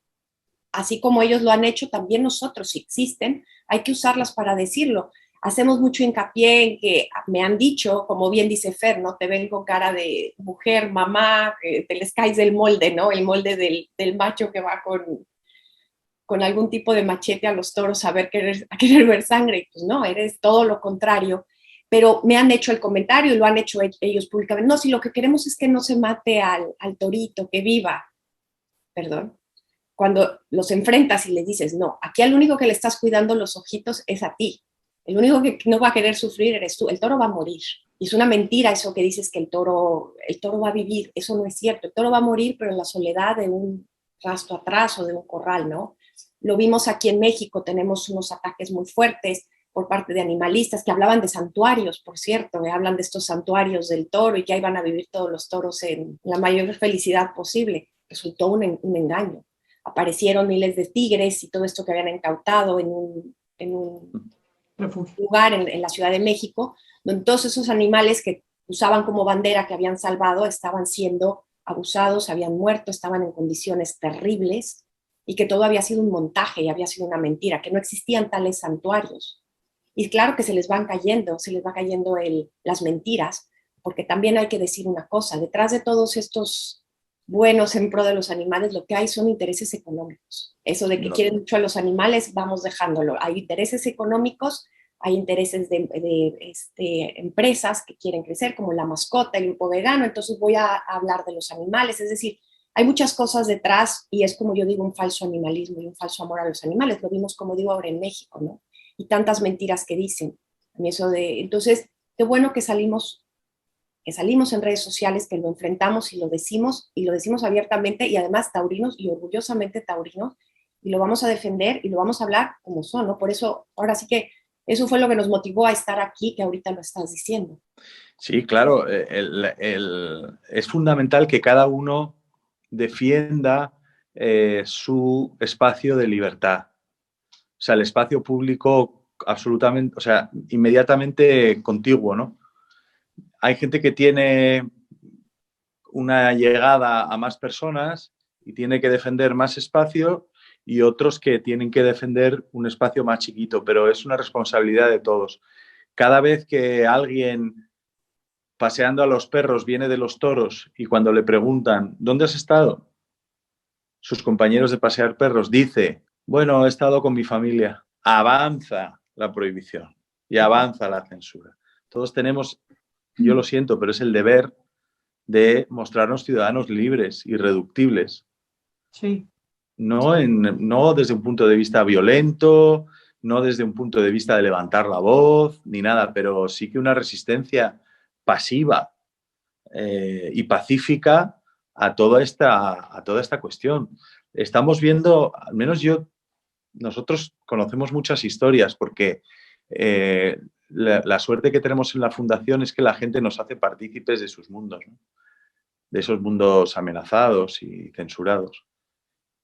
así como ellos lo han hecho, también nosotros, si existen, hay que usarlas para decirlo. Hacemos mucho hincapié en que me han dicho, como bien dice Fer, ¿no? Te ven con cara de mujer, mamá, te les caes del molde, ¿no? El molde del macho que va con algún tipo de machete a los toros a querer ver sangre. Pues no, eres todo lo contrario. Pero me han hecho el comentario y lo han hecho ellos públicamente. No, si lo que queremos es que no se mate al torito, que viva. Perdón. Cuando los enfrentas y les dices, no, aquí al único que le estás cuidando los ojitos es a ti. El único que no va a querer sufrir eres tú. El toro va a morir. Y es una mentira eso que dices que el toro va a vivir. Eso no es cierto. El toro va a morir, pero en la soledad de un rastro atrás o de un corral, ¿no? Lo vimos aquí en México. Tenemos unos ataques muy fuertes por parte de animalistas que hablaban de santuarios, por cierto, hablan de estos santuarios del toro y que ahí van a vivir todos los toros en la mayor felicidad posible. Resultó un engaño. Aparecieron miles de tigres y todo esto que habían incautado en un lugar en la Ciudad de México, donde todos esos animales que usaban como bandera que habían salvado estaban siendo abusados, habían muerto, estaban en condiciones terribles y que todo había sido un montaje y había sido una mentira, que no existían tales santuarios. Y claro que se les va cayendo las mentiras, porque también hay que decir una cosa, detrás de todos estos buenos en pro de los animales, lo que hay son intereses económicos. Eso de que quieren mucho a los animales, vamos dejándolo. Hay intereses económicos, hay intereses de empresas que quieren crecer, como la mascota, el grupo vegano, entonces voy a hablar de los animales. Es decir, hay muchas cosas detrás y es como yo digo, un falso animalismo y un falso amor a los animales. Lo vimos, como digo, ahora en México, ¿no? Y tantas mentiras que dicen. Y eso de, entonces, qué bueno que salimos en redes sociales, que lo enfrentamos y lo decimos abiertamente y además taurinos y orgullosamente taurinos, y lo vamos a defender y lo vamos a hablar como son, ¿no? Por eso, ahora sí que eso fue lo que nos motivó a estar aquí, que ahorita lo estás diciendo. Sí, claro, es fundamental que cada uno defienda su espacio de libertad. O sea, el espacio público absolutamente, o sea, inmediatamente contiguo, ¿no? Hay gente que tiene una llegada a más personas y tiene que defender más espacio y otros que tienen que defender un espacio más chiquito, pero es una responsabilidad de todos. Cada vez que alguien paseando a los perros viene de los toros y cuando le preguntan ¿dónde has estado? Sus compañeros de pasear perros dice, bueno, he estado con mi familia. Avanza la prohibición y avanza la censura. Todos tenemos, yo lo siento, pero es el deber de mostrarnos ciudadanos libres, irreductibles. Sí. No desde un punto de vista violento, no desde un punto de vista de levantar la voz, ni nada, pero sí que una resistencia pasiva y pacífica a toda esta cuestión. Estamos viendo, al menos nosotros conocemos muchas historias porque la suerte que tenemos en la fundación es que la gente nos hace partícipes de sus mundos, ¿no? De esos mundos amenazados y censurados.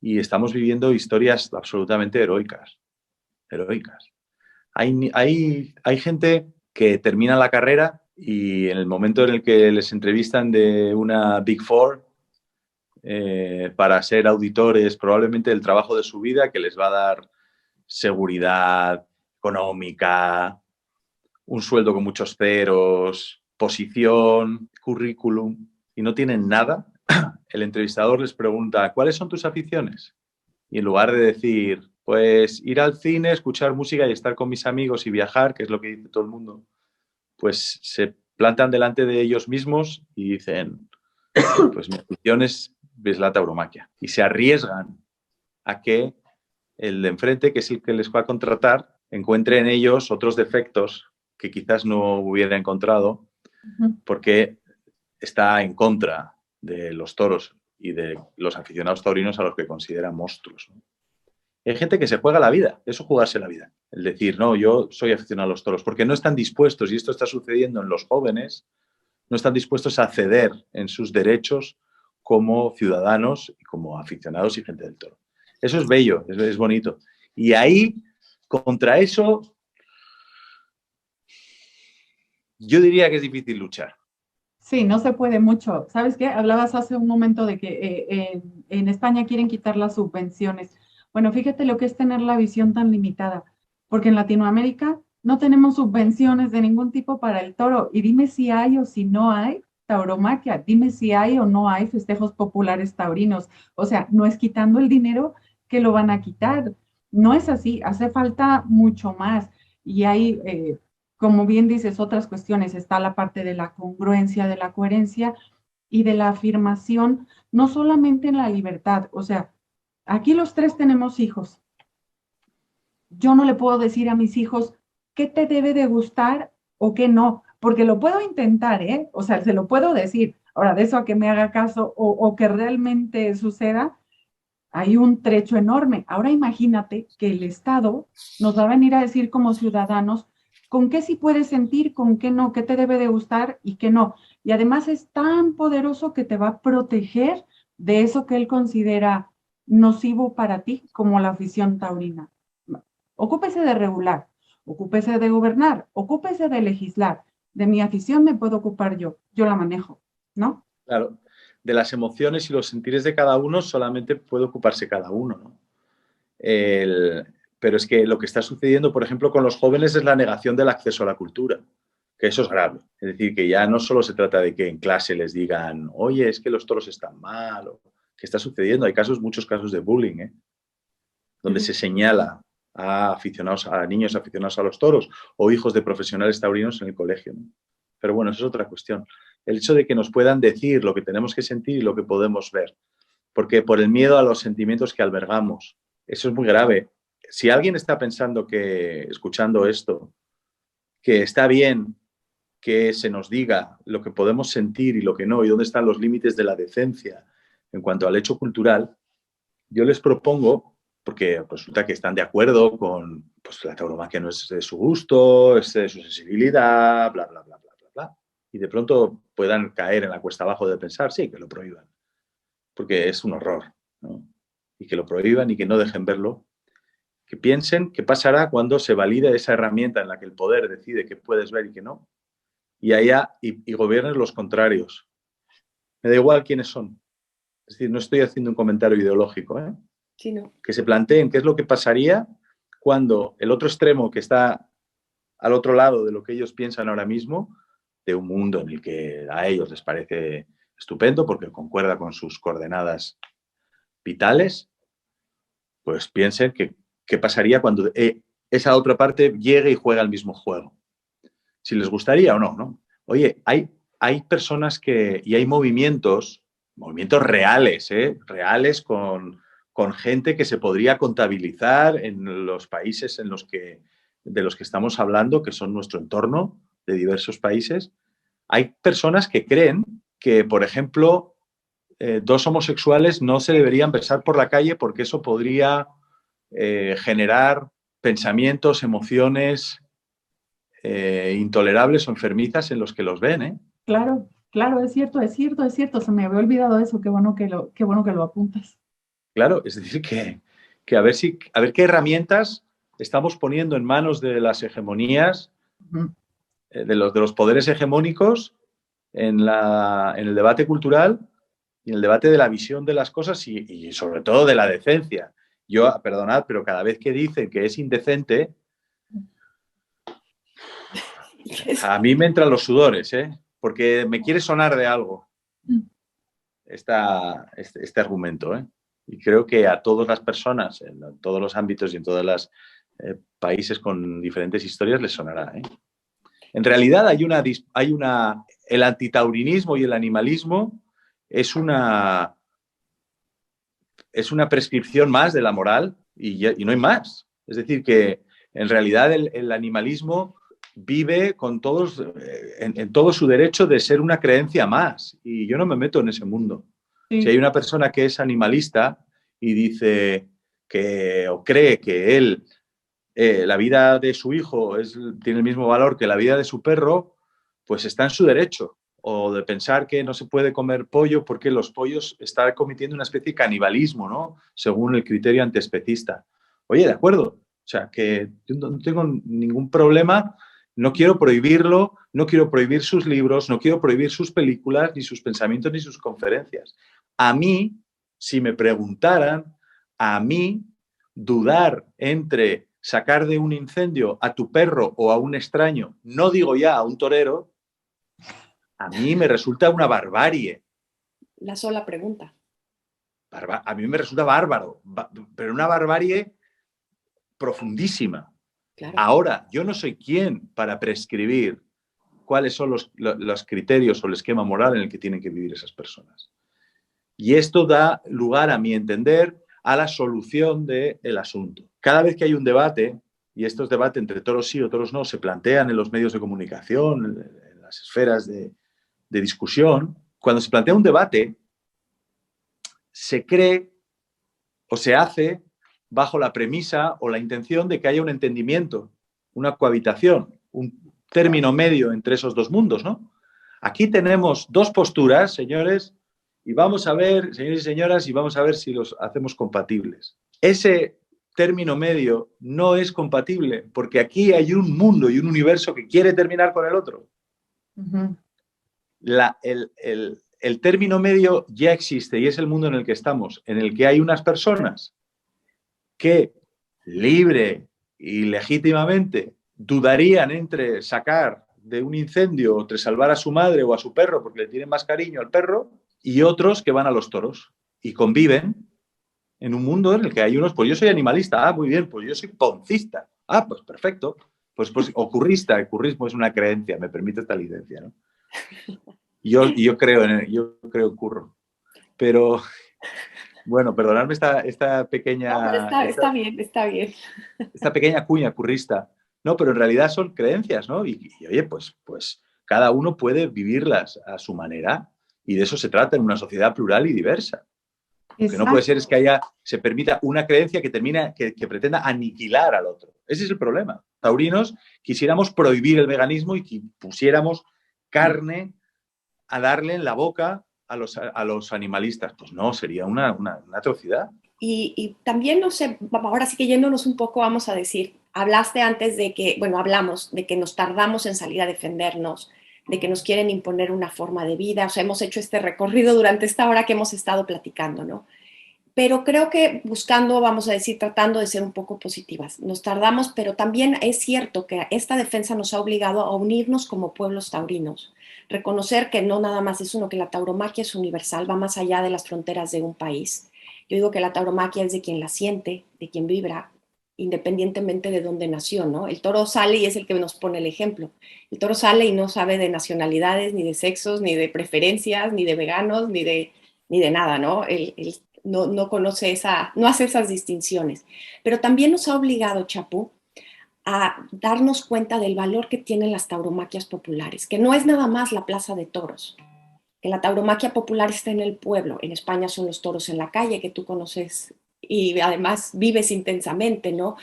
Y estamos viviendo historias absolutamente heroicas. Hay gente que termina la carrera y en el momento en el que les entrevistan de una Big Four para ser auditores probablemente del trabajo de su vida, que les va a dar seguridad económica, un sueldo con muchos ceros, posición, currículum, y no tienen nada, el entrevistador les pregunta, ¿cuáles son tus aficiones? Y en lugar de decir, pues ir al cine, escuchar música y estar con mis amigos y viajar, que es lo que dice todo el mundo, pues se plantan delante de ellos mismos y dicen, pues mi afición es la tauromaquia. Y se arriesgan a que el de enfrente, que es el que les va a contratar, encuentre en ellos otros defectos que quizás no hubiera encontrado porque está en contra de los toros y de los aficionados taurinos a los que consideran monstruos, ¿no? Hay gente que se juega la vida, eso jugarse la vida. El decir, no, yo soy aficionado a los toros, porque no están dispuestos, y esto está sucediendo en los jóvenes, no están dispuestos a ceder en sus derechos como ciudadanos y como aficionados y gente del toro. Eso es bello, es bonito. Y ahí, contra eso, yo diría que es difícil luchar. Sí, no se puede mucho. ¿Sabes qué? Hablabas hace un momento de que en España quieren quitar las subvenciones. Bueno, fíjate lo que es tener la visión tan limitada, porque en Latinoamérica no tenemos subvenciones de ningún tipo para el toro. Y dime si hay o si no hay tauromaquia, dime si hay o no hay festejos populares taurinos. O sea, no es quitando el dinero que lo van a quitar. No es así, hace falta mucho más. Y hay como bien dices, otras cuestiones. Está la parte de la congruencia, de la coherencia y de la afirmación, no solamente en la libertad. O sea, aquí los tres tenemos hijos. Yo no le puedo decir a mis hijos qué te debe de gustar o qué no, porque lo puedo intentar, ¿eh? O sea, se lo puedo decir. Ahora, de eso a que me haga caso o que realmente suceda, hay un trecho enorme. Ahora imagínate que el Estado nos va a venir a decir como ciudadanos con qué sí puedes sentir, con qué no, qué te debe de gustar y qué no. Y además es tan poderoso que te va a proteger de eso que él considera nocivo para ti, como la afición taurina. Ocúpese de regular, ocúpese de gobernar, ocúpese de legislar. De mi afición me puedo ocupar yo la manejo, ¿no? Claro, de las emociones y los sentires de cada uno solamente puede ocuparse cada uno, ¿no? Pero es que lo que está sucediendo, por ejemplo, con los jóvenes es la negación del acceso a la cultura, que eso es grave. Es decir, que ya no solo se trata de que en clase les digan, oye, es que los toros están mal, o ¿qué está sucediendo? Hay muchos casos de bullying, ¿eh? Donde se señala a niños aficionados a los toros o hijos de profesionales taurinos en el colegio, ¿no? Pero bueno, eso es otra cuestión. El hecho de que nos puedan decir lo que tenemos que sentir y lo que podemos ver. porque por el miedo a los sentimientos que albergamos. Eso es muy grave. Si alguien está pensando que, escuchando esto, que está bien que se nos diga lo que podemos sentir y lo que no, y dónde están los límites de la decencia en cuanto al hecho cultural, yo les propongo, porque resulta que están de acuerdo con pues, la tauromaquia no es de su gusto, es de su sensibilidad, bla, bla, bla, bla, bla, bla. Y de pronto puedan caer en la cuesta abajo de pensar, sí, que lo prohíban, porque es un horror, ¿no? Y que lo prohíban y que no dejen verlo. Que piensen qué pasará cuando se valide esa herramienta en la que el poder decide qué puedes ver y qué no, y gobiernen los contrarios. Me da igual quiénes son. Es decir, no estoy haciendo un comentario ideológico, ¿eh? Sí, no. Que se planteen qué es lo que pasaría cuando el otro extremo que está al otro lado de lo que ellos piensan ahora mismo, de un mundo en el que a ellos les parece estupendo porque concuerda con sus coordenadas vitales, pues piensen qué pasaría cuando esa otra parte llegue y juegue al mismo juego. Si les gustaría o no, ¿no? Oye, hay personas y hay movimientos reales, reales con gente que se podría contabilizar en los países de los que estamos hablando, que son nuestro entorno de diversos países. Hay personas que creen que, por ejemplo, dos homosexuales no se deberían besar por la calle porque eso podría generar pensamientos, emociones intolerables o enfermizas en los que los ven, ¿eh? Claro, claro, es cierto, es cierto, es cierto. Se me había olvidado eso. Qué bueno que lo apuntas. Claro, es decir, que a ver qué herramientas estamos poniendo en manos de las hegemonías, de los poderes hegemónicos en el debate cultural y en el debate de la visión de las cosas y sobre todo de la decencia. Yo, perdonad, pero cada vez que dicen que es indecente, a mí me entran los sudores, ¿eh? Porque me quiere sonar de algo este argumento, ¿eh? Y creo que a todas las personas, en todos los ámbitos y en todos los países con diferentes historias les sonará, ¿eh? En realidad el antitaurinismo y el animalismo es una prescripción más de la moral y no hay más. Es decir, que en realidad el animalismo vive con todos, en todo su derecho de ser una creencia más. Y yo no me meto en ese mundo. Sí. Si hay una persona que es animalista y dice o cree que la vida de su hijo tiene el mismo valor que la vida de su perro, pues está en su derecho. O de pensar que no se puede comer pollo porque los pollos están cometiendo una especie de canibalismo, ¿no? Según el criterio antiespecista. Oye, de acuerdo. O sea, que yo no tengo ningún problema. No quiero prohibirlo, no quiero prohibir sus libros, no quiero prohibir sus películas, ni sus pensamientos, ni sus conferencias. A mí, si me preguntaran, a mí, dudar entre sacar de un incendio a tu perro o a un extraño, no digo ya a un torero, a mí me resulta una barbarie. La sola pregunta. A mí me resulta bárbaro, pero una barbarie profundísima. Claro. Ahora, yo no soy quien para prescribir cuáles son los criterios o el esquema moral en el que tienen que vivir esas personas. Y esto da lugar, a mi entender, a la solución del asunto. Cada vez que hay un debate, y estos debates entre toros sí o toros no se plantean en los medios de comunicación, en las esferas de discusión, cuando se plantea un debate, se cree o se hace bajo la premisa o la intención de que haya un entendimiento, una cohabitación, un término medio entre esos dos mundos, ¿no? Aquí tenemos dos posturas, señores, y vamos a ver, señores y señoras, y vamos a ver si los hacemos compatibles. Ese término medio no es compatible porque aquí hay un mundo y un universo que quiere terminar con el otro. Uh-huh. El término medio ya existe y es el mundo en el que estamos, en el que hay unas personas que libre y legítimamente dudarían entre sacar de un incendio o entre salvar a su madre o a su perro porque le tienen más cariño al perro, y otros que van a los toros y conviven en un mundo en el que hay unos, pues yo soy animalista, muy bien, pues yo soy poncista, pues perfecto, pues ocurrista, el currismo es una creencia, me permite esta licencia, ¿no? Yo creo en curro, pero Bueno, perdonadme esta pequeña... No, pero está bien, está bien. Esta pequeña cuña currista. No, pero en realidad son creencias, ¿no? Y oye, pues cada uno puede vivirlas a su manera y de eso se trata en una sociedad plural y diversa. Lo que no puede ser es que se permita una creencia que pretenda aniquilar al otro. Ese es el problema. Taurinos quisiéramos prohibir el veganismo y que pusiéramos carne a darle en la boca a los animalistas. Pues no, sería una atrocidad. Y también, no sé, ahora sí que yéndonos un poco, vamos a decir, hablaste antes de que, bueno, hablamos de que nos tardamos en salir a defendernos, de que nos quieren imponer una forma de vida, o sea, hemos hecho este recorrido durante esta hora que hemos estado platicando, ¿no? Pero creo que buscando, vamos a decir, tratando de ser un poco positivas. Nos tardamos, pero también es cierto que esta defensa nos ha obligado a unirnos como pueblos taurinos, reconocer que no nada más es uno, que la tauromaquia es universal, va más allá de las fronteras de un país. Yo digo que la tauromaquia es de quien la siente, de quien vibra, independientemente de dónde nació, ¿no? El toro sale y es el que nos pone el ejemplo. El toro sale y no sabe de nacionalidades, ni de sexos, ni de preferencias, ni de veganos, ni de nada, ¿no? No conoce no hace esas distinciones. Pero también nos ha obligado, Chapú, a darnos cuenta del valor que tienen las tauromaquias populares, que no es nada más la plaza de toros, que la tauromaquia popular está en el pueblo. En España son los toros en la calle, que tú conoces y además vives intensamente, ¿no?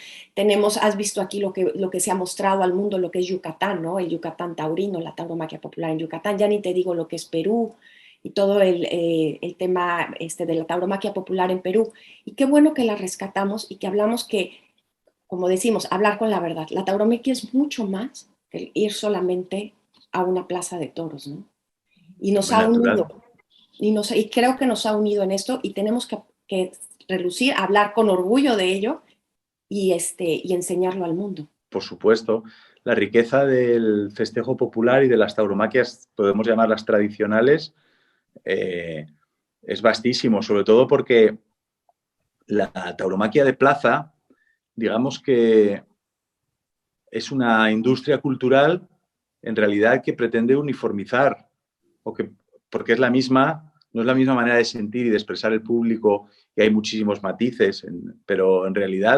Has visto aquí lo que se ha mostrado al mundo, lo que es Yucatán, ¿no? El Yucatán taurino, la tauromaquia popular en Yucatán, ya ni te digo lo que es Perú y todo el tema de la tauromaquia popular en Perú. Y qué bueno que la rescatamos y que hablamos que, como decimos, hablar con la verdad. La tauromaquia es mucho más que ir solamente a una plaza de toros, ¿no? Y nos Muy ha natural. unido, y creo que nos ha unido en esto y tenemos que relucir, hablar con orgullo de ello y enseñarlo al mundo. Por supuesto, la riqueza del festejo popular y de las tauromaquias, podemos llamarlas tradicionales, es vastísimo, sobre todo porque la tauromaquia de plaza, digamos que es una industria cultural en realidad que pretende uniformizar, porque es no es la misma manera de sentir y de expresar el público, y hay muchísimos matices, pero en realidad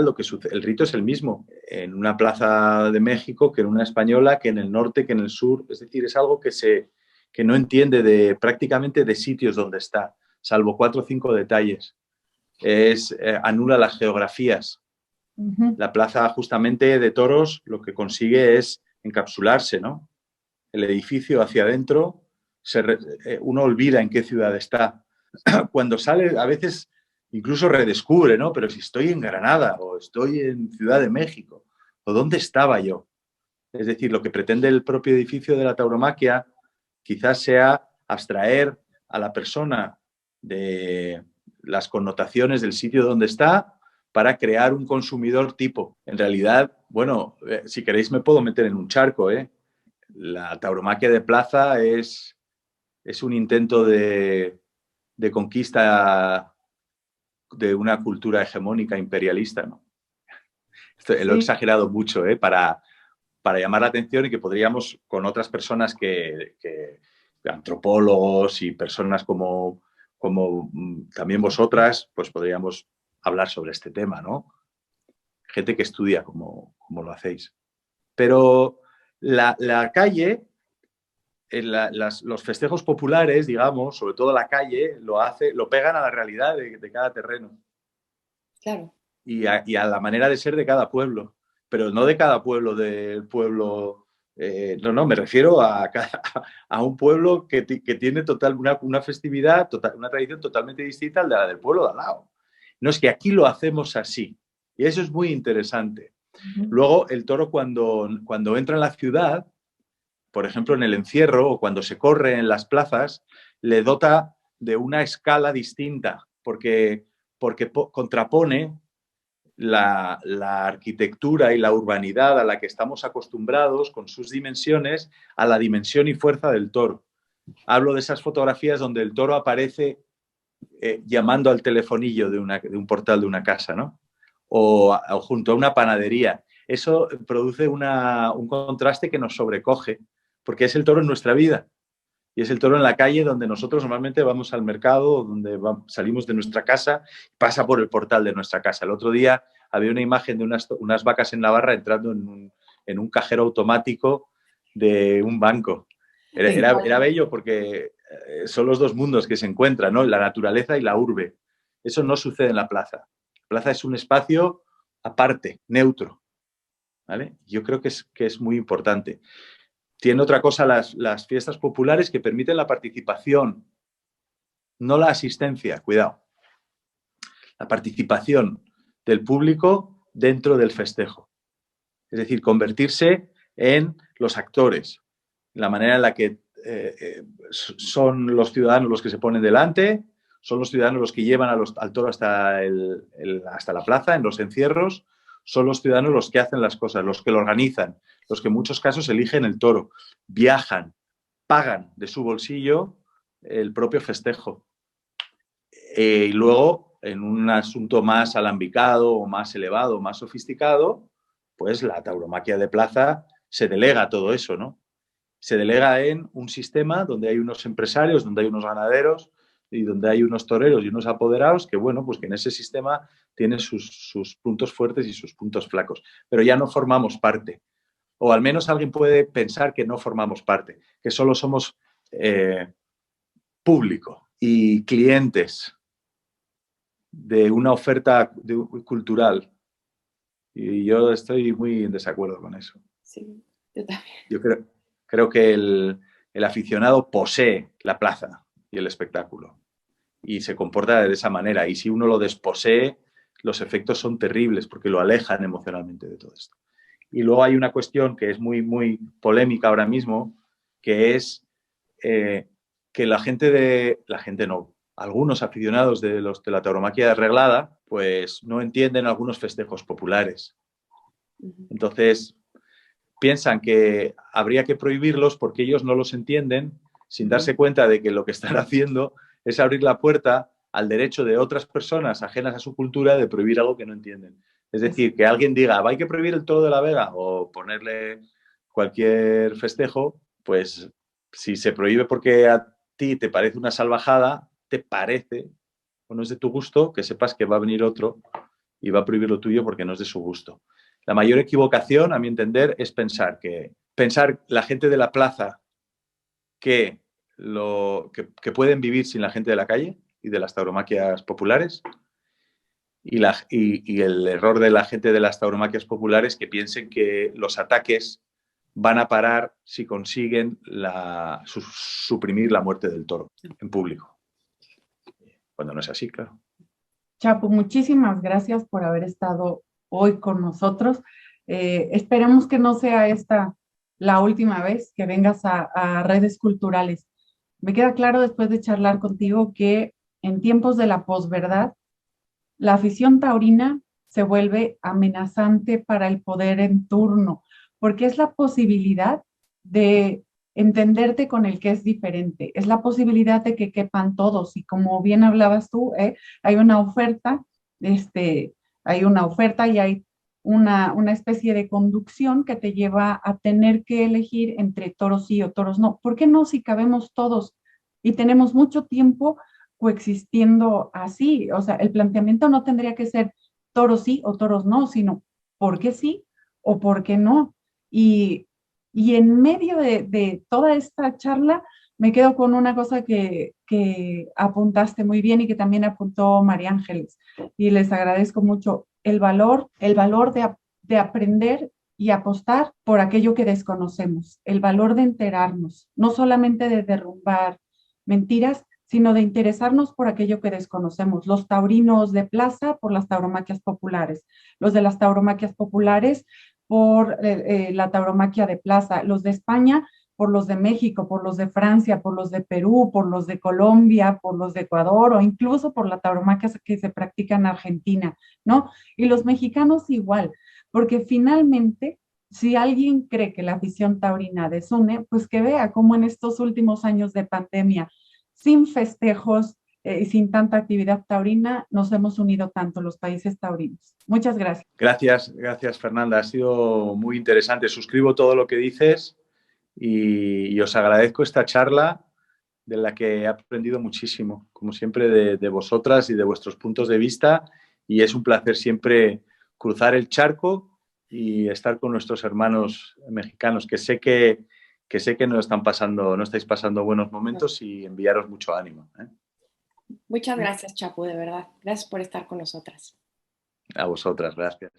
el rito es el mismo en una plaza de México que en una española, que en el norte, que en el sur. Es decir, es algo que no entiende prácticamente de sitios donde está, salvo 4 o 5 detalles. Anula las geografías. La plaza justamente de toros lo que consigue es encapsularse, ¿no? El edificio hacia adentro, uno olvida en qué ciudad está. Cuando sale, a veces incluso redescubre, ¿no? Pero si estoy en Granada o estoy en Ciudad de México, ¿o dónde estaba yo? Es decir, lo que pretende el propio edificio de la tauromaquia quizás sea abstraer a la persona de las connotaciones del sitio donde está para crear un consumidor tipo. En realidad, bueno, si queréis me puedo meter en un charco, ¿eh? La tauromaquia de plaza es un intento de conquista de una cultura hegemónica imperialista, ¿no? Esto lo he exagerado mucho, ¿eh? Para llamar la atención y que podríamos, con otras personas antropólogos y personas como también vosotras, pues podríamos hablar sobre este tema, ¿no? Gente que estudia como lo hacéis. Pero la calle, los festejos populares, digamos, sobre todo la calle, lo pegan a la realidad de cada terreno. Claro. Y a la manera de ser de cada pueblo. Pero no de cada pueblo del pueblo... no, me refiero a un pueblo que tiene una festividad, una tradición totalmente distinta a la del pueblo de al lado. No, es que aquí lo hacemos así. Y eso es muy interesante. Luego, el toro cuando entra en la ciudad, por ejemplo, en el encierro o cuando se corre en las plazas, le dota de una escala distinta, porque contrapone la arquitectura y la urbanidad a la que estamos acostumbrados con sus dimensiones a la dimensión y fuerza del toro. Hablo de esas fotografías donde el toro aparece llamando al telefonillo de un portal de una casa, ¿no? O junto a una panadería. Eso produce un contraste que nos sobrecoge, porque es el toro en nuestra vida. Y es el toro en la calle donde nosotros normalmente vamos al mercado, donde salimos de nuestra casa, pasa por el portal de nuestra casa. El otro día había una imagen de unas vacas en Navarra entrando en un cajero automático de un banco. Era bello porque son los dos mundos que se encuentran, ¿no? La naturaleza y la urbe. Eso no sucede en la plaza. La plaza es un espacio aparte, neutro, ¿vale? Yo creo que es muy importante. Tiene otra cosa las fiestas populares que permiten la participación, no la asistencia, cuidado. La participación del público dentro del festejo. Es decir, convertirse en los actores. La manera en la que son los ciudadanos los que se ponen delante, son los ciudadanos los que llevan al toro hasta la plaza, en los encierros, son los ciudadanos los que hacen las cosas, los que lo organizan, los que en muchos casos eligen el toro, viajan, pagan de su bolsillo el propio festejo. Y luego, en un asunto más alambicado o más elevado, más sofisticado, pues la tauromaquia de plaza se delega todo eso, ¿no? Se delega en un sistema donde hay unos empresarios, donde hay unos ganaderos y donde hay unos toreros y unos apoderados que, bueno, pues que en ese sistema tiene sus puntos fuertes y sus puntos flacos. Pero ya no formamos parte. O al menos alguien puede pensar que no formamos parte, que solo somos público y clientes de una oferta cultural. Y yo estoy muy en desacuerdo con eso. Sí, yo también. Yo creo que el aficionado posee la plaza y el espectáculo y se comporta de esa manera. Y si uno lo desposee, los efectos son terribles porque lo alejan emocionalmente de todo esto. Y luego hay una cuestión que es muy, muy polémica ahora mismo, que es que algunos aficionados de la tauromaquia arreglada, pues no entienden algunos festejos populares. Entonces, piensan que habría que prohibirlos porque ellos no los entienden, sin darse cuenta de que lo que están haciendo es abrir la puerta al derecho de otras personas ajenas a su cultura de prohibir algo que no entienden. Es decir, que alguien diga, hay que prohibir el toro de la Vega o ponerle cualquier festejo, pues si se prohíbe porque a ti te parece una salvajada, te parece, o no es de tu gusto, que sepas que va a venir otro y va a prohibir lo tuyo porque no es de su gusto. La mayor equivocación, a mi entender, es pensar la gente de la plaza que pueden vivir sin la gente de la calle y de las tauromaquias populares y el error de la gente de las tauromaquias populares que piensen que los ataques van a parar si consiguen suprimir la muerte del toro en público. Cuando no es así, claro. Chapo, muchísimas gracias por haber estado hoy con nosotros. Esperemos que no sea esta la última vez que vengas a Redes Culturales. Me queda claro después de charlar contigo que en tiempos de la posverdad, la afición taurina se vuelve amenazante para el poder en turno, porque es la posibilidad de entenderte con el que es diferente, es la posibilidad de que quepan todos y como bien hablabas tú, hay una oferta, hay una oferta y hay una especie de conducción que te lleva a tener que elegir entre toros sí o toros no. ¿Por qué no si cabemos todos y tenemos mucho tiempo coexistiendo así? O sea, el planteamiento no tendría que ser toros sí o toros no, sino por qué sí o por qué no. Y en medio de toda esta charla me quedo con una cosa que apuntaste muy bien y que también apuntó María Ángeles, y les agradezco mucho el valor de aprender y apostar por aquello que desconocemos, el valor de enterarnos, no solamente de derrumbar mentiras, sino de interesarnos por aquello que desconocemos. Los taurinos de plaza por las tauromaquias populares, los de las tauromaquias populares por la tauromaquia de plaza, los de España por los de México, por los de Francia, por los de Perú, por los de Colombia, por los de Ecuador o incluso por la tauromaquia que se practica en Argentina, ¿no? Y los mexicanos igual, porque finalmente, si alguien cree que la afición taurina desune, pues que vea cómo en estos últimos años de pandemia, sin festejos y sin tanta actividad taurina, nos hemos unido tanto los países taurinos. Muchas gracias. Gracias Fernanda, ha sido muy interesante. Suscribo todo lo que dices y os agradezco esta charla de la que he aprendido muchísimo, como siempre, de vosotras y de vuestros puntos de vista. Y es un placer siempre cruzar el charco y estar con nuestros hermanos mexicanos, que sé que no estáis pasando buenos momentos, y enviaros mucho ánimo. Muchas gracias, Chapu, de verdad. Gracias por estar con nosotras. A vosotras, gracias.